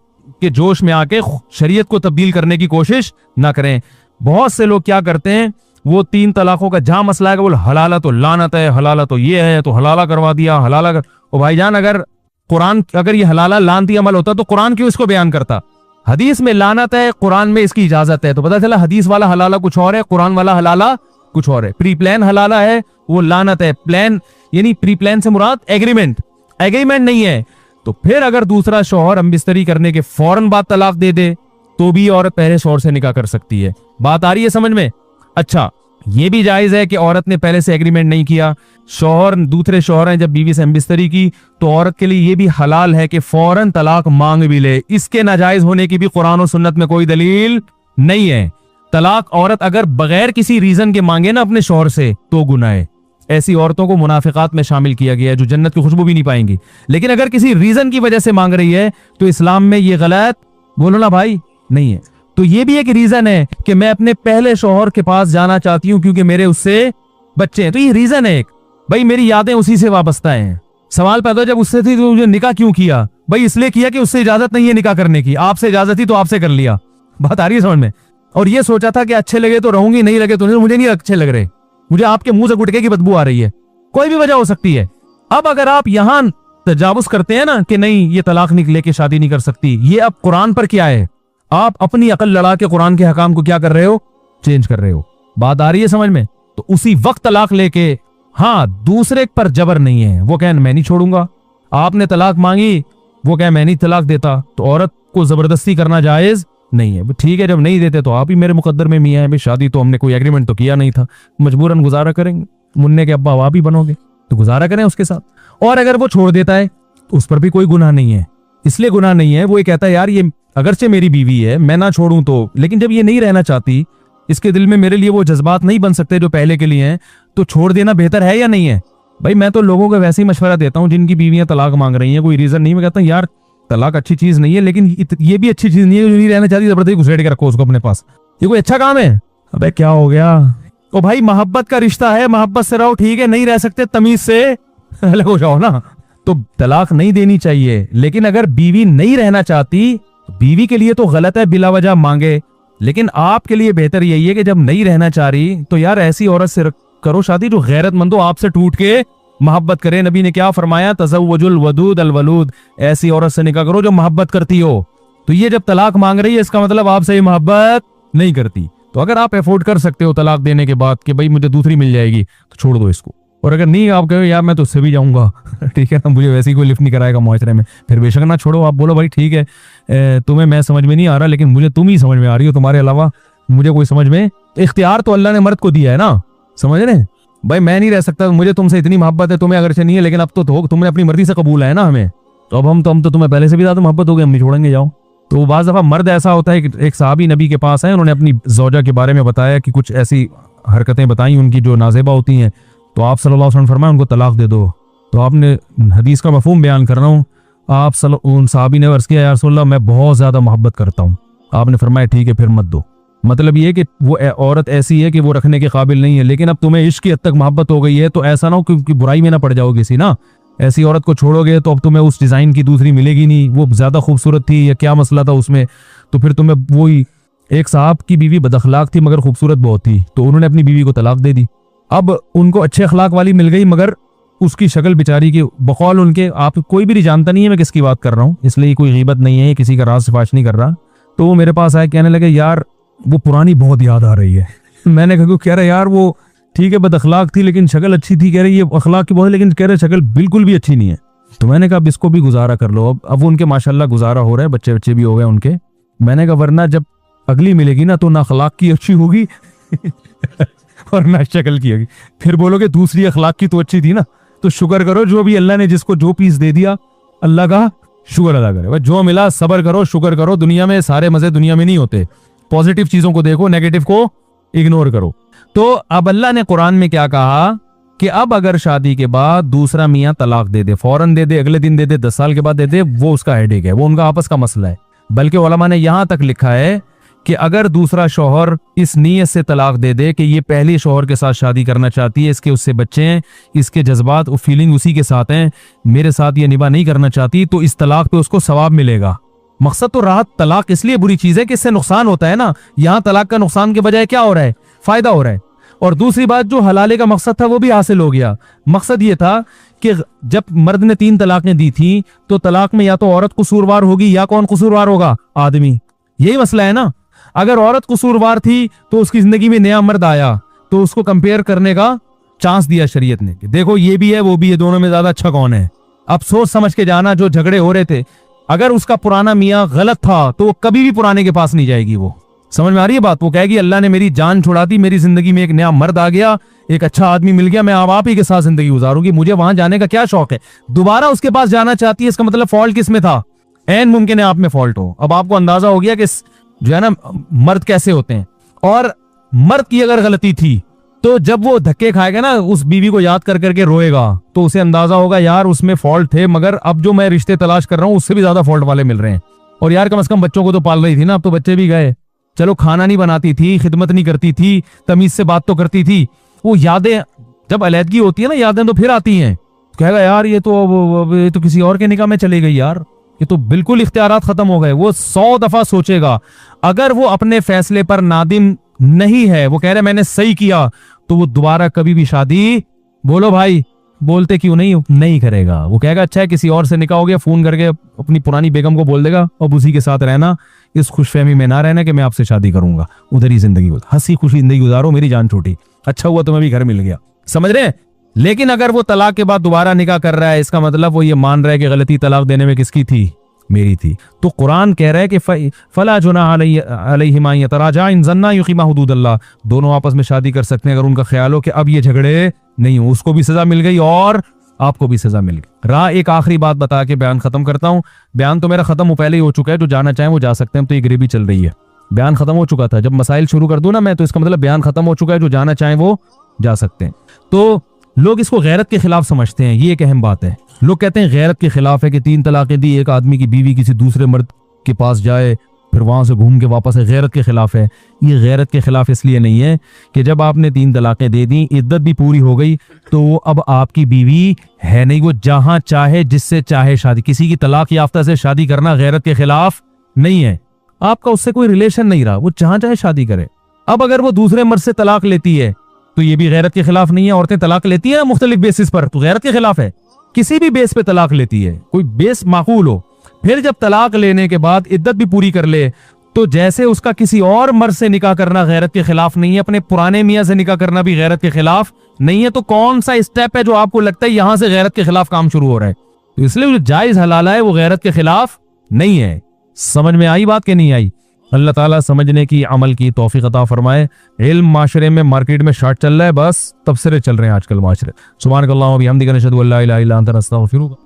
के जोश में आके शरीयत को तब्दील करने की कोशिश ना करें। बहुत से लोग क्या करते हैं, वो 3 तलाकों का जहां मसला है कि बोल हलाला तो लानत है, हलाला तो ये है, तो हलाला करवा दिया, हलाला कर। ओ भाईजान, अगर कुरान, अगर ये हलाला लानती अमल होता तो कुरान क्यों इसको बयान करता? हदीस में लानत है, कुरान में इसकी इजाजत है, तो पता चला हदीस वाला हलाला कुछ और है, कुरान वाला हलाला कुछ और है। प्री प्लान हलाला है, वो लानत है। प्लान यानी प्री प्लान से मुराद एग्रीमेंट, एग्रीमेंट नहीं है। तो फिर अगर दूसरा शौहर हम बिस्तरी करने के फौरन बाद तलाक दे दे तो भी औरत पहले शौहर से निकाह कर सकती है। बात आ रही है समझ में? अच्छा, ये भी जायज है कि औरत ने पहले से एग्रीमेंट नहीं किया, शौहर दूसरे शौहर हैं, जब बीवी से हमबिस्तरी की तो औरत के लिए ये भी हलाल है कि फौरन तलाक मांग भी ले। इसके नाजायज होने की भी कुरान और सुन्नत में कोई दलील नहीं है। तलाक औरत अगर बगैर किसी रीजन के मांगे ना अपने शौहर से तो गुनाह है। ऐसी औरतों को मुनाफिकात में शामिल किया गया है जो जन्नत की खुशबू भी नहीं पाएंगी। लेकिन अगर किसी रीजन की वजह से मांग रही है तो इस्लाम में ये गलत, बोलो ना भाई, नहीं है। तो ये भी एक रीजन है कि मैं अपने पहले शौहर के पास जाना चाहती हूँ क्योंकि मेरे उससे बच्चे हैं, तो ये रीजन है एक। भाई मेरी यादें उसी से वाबस्ता हैं। सवाल पैदा जब उससे थी तो मुझे निकाह क्यों किया? भाई इसलिए किया कि उससे इजाजत नहीं है निकाह करने की, आपसे इजाजत थी तो आपसे कर लिया। बात आ रही है समझ में? और ये सोचा था कि अच्छे लगे तो रहूंगी, नहीं लगे तो नहीं, मुझे नहीं अच्छे लग रहे, मुझे आपके मुंह से गुटके की बदबू आ रही है, कोई भी वजह हो सकती है। अब अगर आप यहां तजावुज करते हैं ना कि नहीं ये तलाक लेके शादी नहीं कर सकती, ये अब कुरान पर क्या है? आप अपनी अकल लड़ा के कुरान के हकाम को क्या कर रहे हो? चेंज कर रहे हो। बात आ रही है समझ में? तो उसी वक्त तलाक लेके, हाँ दूसरे पर जबर नहीं है, वो कहें मैं नहीं छोड़ूंगा। आपने तलाक मांगी, वो कहें मैं नहीं तलाक देता, तो औरत को जबरदस्ती करना जायज नहीं है। ठीक है, जब नहीं देते तो आप ही मेरे मुकद्दर में मियां है, भाई शादी तो हमने कोई एग्रीमेंट तो किया नहीं था, मजबूरन गुजारा करेंगे, मुन्ने के अब्बा आप ही बनोगे तो गुजारा करें उसके साथ। और अगर वो छोड़ देता है तो उस पर भी कोई गुनाह नहीं है। इसलिए गुनाह नहीं है, वो ये कहता है यार ये अगरचे मेरी बीवी है, मैं ना छोड़ूं तो, लेकिन जब ये नहीं रहना चाहती, इसके दिल में मेरे लिए वो जज्बात नहीं बन सकते जो पहले के लिए हैं, तो छोड़ देना बेहतर है या नहीं है? भाई मैं तो लोगों को वैसे ही मशवरा देता हूँ जिनकी बीवियां तलाक मांग रही हैं, कोई रीजन नहीं, मैं कहता हूँ यार तलाक अच्छी चीज नहीं है, लेकिन ये भी अच्छी चीज नहीं है जो नहीं रहना चाहती जबरदस्ती घुसेड़ के रखो उसको अपने पास, ये कोई अच्छा काम है? अबे क्या हो गया? ओ भाई मोहब्बत का रिश्ता है, मोहब्बत से रहो, ठीक है, नहीं रह सकते तमीज से अलग हो जाओ ना, तो तलाक नहीं देनी चाहिए। लेकिन अगर बीवी नहीं रहना चाहती, बीवी के लिए तो गलत है बिला वजह मांगे, लेकिन आपके लिए बेहतर यही है कि जब नहीं रहना चाह रही तो यार ऐसी औरत से करो शादी जो गैरतमंद हो, आपसे टूट के मोहब्बत करे। नबी ने क्या फरमाया? तज़व्वजुल वदूद अल वलूद, ऐसी औरत से निकाह करो जो मोहब्बत करती हो। तो ये जब तलाक मांग रही है इसका मतलब आपसे ये मोहब्बत नहीं करती। तो अगर आप अफोर्ड कर सकते हो तलाक देने के बाद कि भाई मुझे दूसरी मिल जाएगी तो छोड़ दो इसको, और अगर नहीं आप कहो यार मैं तो उससे भी जाऊंगा ठीक है ना, मुझे वैसे ही कोई लिफ्ट नहीं कराएगा मुआशरे में, फिर बेशक ना छोड़ो। आप बोलो भाई ठीक है तुम्हें मैं समझ में नहीं आ रहा लेकिन मुझे तुम ही समझ में आ रही हो, तुम्हारे अलावा मुझे कोई समझ में, इख्तियार तो अल्लाह ने मर्द को दिया है ना, समझ रहे? भाई मैं नहीं रह सकता, मुझे तुमसे इतनी मोहब्बत है, तुम्हें अगरचे नहीं है, लेकिन अब तो तुमने अपनी मर्जी से कबूल है ना हमें, तो अब हम तो तुम्हें पहले से भी ज्यादा मोहब्बत हो गई, हम नहीं छोड़ेंगे, जाओ। तो बाज़ दफा मर्द ऐसा होता है कि एक सहाबी नबी के पास है, उन्होंने अपनी ज़ौजा के बारे में बताया कि कुछ ऐसी हरकतें बताई उनकी जो नाज़ेबा होती हैं, तो आप सल्लल्लाहु अलैहि वसल्लम फरमाया उनको तलाक दे दो। तो आपने हदीस का मफहूम बयान कर रहा हूँ, आप उन सहाबी ने अर्ज़ किया या रसूलल्लाह मैं बहुत ज्यादा मोहब्बत करता हूँ। आपने फरमाया ठीक है फिर मत दो। मतलब ये कि वो औरत ऐसी है कि वो रखने के काबिल नहीं है, लेकिन अब तुम्हें इश्क की हद तक मोहब्बत हो गई है, तो ऐसा ना हो कि बुराई में ना पड़ जाओगे किसी ना, ऐसी औरत को छोड़ोगे तो अब तुम्हें उस डिजाइन की दूसरी मिलेगी नहीं, वो ज्यादा खूबसूरत थी या क्या मसला था उसमें, तो फिर तुम्हें वही। एक साहब की बीवी बदअखलाक थी मगर खूबसूरत बहुत थी, तो उन्होंने अपनी बीवी को तलाक दे दी। अब उनको अच्छे अखलाक वाली मिल गई मगर उसकी शक्ल बेचारी की बकौल उनके, आप कोई भी नहीं जानता नहीं है मैं किसकी बात कर रहा हूँ, इसलिए कोई गीबत नहीं है, किसी का राज सिफारिश नहीं कर रहा। तो वो मेरे पास आए, कहने लगे यार वो पुरानी बहुत याद आ रही है। मैंने कहा कह रहे यार वो ठीक है बदअखलाक थी लेकिन शक्ल अच्छी थी, कह रहे ये अखलाक की बहुत, लेकिन कह रहे शक्ल बिल्कुल भी अच्छी नहीं है। तो मैंने कहा अब इसको भी गुजारा कर लो। अब उनके माशाल्लाह गुजारा हो रहा है, बच्चे बच्चे भी हो गए उनके। मैंने कहा वरना जब अगली मिलेगी ना तो ना अखलाक की अच्छी होगी और ना शक्ल की होगी, फिर बोलोगे दूसरी अखलाक की तो अच्छी थी ना। तो शुक्र करो जो भी अल्लाह ने जिसको जो पीस दे दिया, अल्लाह का शुक्र अदा करे। जो मिला सब्र करो, शुक्र करो। दुनिया में सारे मजे दुनिया में नहीं होते, पॉजिटिव चीजों को देखो, नेगेटिव को इग्नोर करो। तो अब अल्लाह ने कुरान में क्या कहा कि अब अगर शादी के बाद दूसरा मियां तलाक दे दे, फौरन दे दे, अगले दिन दे दे, 10 साल के बाद दे दे, वो उसका हेडेक है, वो उनका आपस का मसला है। बल्कि उलमा ने यहां तक लिखा है कि अगर दूसरा शौहर इस नीयत से तलाक दे दे कि ये पहले शौहर के साथ शादी करना चाहती है, इसके उससे बच्चे हैं, इसके जज्बात और फीलिंग उसी के साथ हैं, मेरे साथ ये निभा नहीं करना चाहती, तो इस तलाक पे उसको सवाब मिलेगा। मकसद तो राहत, तलाक इसलिए बुरी चीज है कि इससे नुकसान होता है ना। यहाँ तलाक का नुकसान के बजाय क्या हो रहा है? फायदा हो रहा है। और दूसरी बात, जो हलाले का मकसद था वो भी हासिल हो गया। मकसद ये था कि जब मर्द ने 3 तलाकें दी थी तो तलाक में या तो औरत कसूरवार होगी या कौन कसूरवार होगा? आदमी। यही मसला है ना। अगर औरत कसूरवार थी तो उसकी जिंदगी में नया मर्द आया तो उसको कंपेयर करने का चांस दिया शरीयत ने कि देखो ये भी है वो भी है, दोनों में ज्यादा अच्छा कौन है। अब सोच समझ के जाना, जो झगड़े हो रहे थे, अगर उसका पुराना मियाँ गलत था तो वो कभी भी पुराने के पास नहीं जाएगी। वो समझ में आ रही है बात? वो कहेगी अल्लाह ने मेरी जान छुड़ा दी, मेरी जिंदगी में एक नया मर्द आ गया, एक अच्छा आदमी मिल गया, मैं अब आप ही के साथ जिंदगी गुजारूंगी, मुझे वहां जाने का क्या शौक है। दोबारा उसके पास जाना चाहती है, इसका मतलब फॉल्ट किस में था? ऐन मुमकिन है आप में फॉल्ट हो। अब आपको अंदाजा हो गया कि जो है ना मर्द कैसे होते हैं। और मर्द की अगर गलती थी तो जब वो धक्के खाएगा ना, उस बीवी को याद कर करके रोएगा, तो उसे अंदाजा होगा यार उसमें फॉल्ट थे, मगर अब जो मैं रिश्ते तलाश कर रहा हूं उससे भी ज्यादा फॉल्ट वाले मिल रहे हैं। और यार कम से कम बच्चों को तो पाल रही थी ना, अब तो बच्चे भी गए। चलो खाना नहीं बनाती थी, खिदमत नहीं करती थी, तमीज से बात तो करती थी। वो यादें जब अलैदगी होती है ना, यादें तो फिर आती हैं। कहेगा यार ये तो किसी और के निकाह में चली गई यार, ये तो बिल्कुल इख्तियारात खत्म हो गए। वो 100 दफा सोचेगा। अगर वो अपने फैसले पर नादिम नहीं है, वो कह रहे मैंने सही किया, तो वो दोबारा कभी भी शादी, बोलो भाई बोलते क्यों नहीं करेगा। वो कहेगा अच्छा है किसी और से निकाह हो गया, फोन करके अपनी पुरानी बेगम को बोल देगा अब उसी के साथ रहना, इस खुशफहमी में ना रहना कि मैं आपसे शादी करूंगा, उधर ही जिंदगी हंसी खुशी जिंदगी गुजारो, मेरी जान छोटी, अच्छा हुआ तुम्हें भी घर मिल गया। समझ रहे हैं? लेकिन अगर वो तलाक के बाद दोबारा निकाह कर रहा है, इसका मतलब वो ये मान रहा है कि गलती तलाक देने में किसकी थी? मेरी थी। तो कुरान कह रहा है कि फला जुनाह अलैहिमा यतराजा इन ज़न्ना युक़ीमा हुदूदल्लाह, दोनों आपस में शादी कर सकते हैं अगर उनका ख्याल हो कि अब ये झगड़े नहीं हो। उसको भी सजा मिल गई और आपको भी सजा मिल गई। एक आखिरी बात बता के बयान खत्म करता हूं। बयान तो मेरा खत्म पहले ही हो चुका है, जो जाना चाहे वो जा सकते हैं। तो ये गरीबी चल रही है, बयान खत्म हो चुका था। जब मसाइल शुरू कर दूं ना मैं, तो इसका मतलब बयान खत्म हो चुका है, जो जाना चाहे वो जा सकते हैं। तो लोग इसको गैरत के खिलाफ समझते हैं, ये एक अहम बात है। लोग कहते हैं गैरत के खिलाफ है कि 3 तलाकें दी, एक आदमी की बीवी किसी दूसरे मर्द के पास जाए फिर वहां से घूम के वापस है, गैरत के खिलाफ है। ये गैरत के खिलाफ इसलिए नहीं है कि जब आपने 3 तलाकें दे दी, इद्दत भी पूरी हो गई, तो वो अब आपकी बीवी है नहीं। वो जहां चाहे जिससे चाहे शादी, किसी की तलाक याफ्ता से शादी करना गैरत के खिलाफ नहीं है। आपका उससे कोई रिलेशन नहीं रहा, वो जहां चाहे शादी करे। अब अगर वो दूसरे मर्द से तलाक लेती है तो ये भी गैरत के खिलाफ नहीं है। औरतें तलाक लेती है मुख्तलिफ बेसिस पर, तो गैरत के खिलाफ है। किसी भी बेस पे तलाक लेती है, कोई बेस माकूल हो, फिर जब तलाक लेने के बाद इद्दत भी पूरी कर ले, तो जैसे उसका किसी और मर्द से निकाह करना गैरत के खिलाफ नहीं है, अपने पुराने मियाँ से निकाह करना भी गैरत के खिलाफ नहीं है। तो कौन सा स्टेप है जो आपको लगता है यहां से गैरत के खिलाफ काम शुरू हो रहा है? तो इसलिए जो जायज हलाला है वो गैरत के खिलाफ नहीं है। समझ में आई बात कि नहीं आई? अल्लाह ताला समझने की, अमल की तौफीक अता फरमाए। इल्म माशरे में, मार्केट में शॉर्ट चल रहा है, बस तबसरे चल रहे हैं आजकल माशरे। सुभानकल्लाह व बिहम्दिका नशहदु अल्ला इलाहा इल्ला अंता नस्तगफिरुक।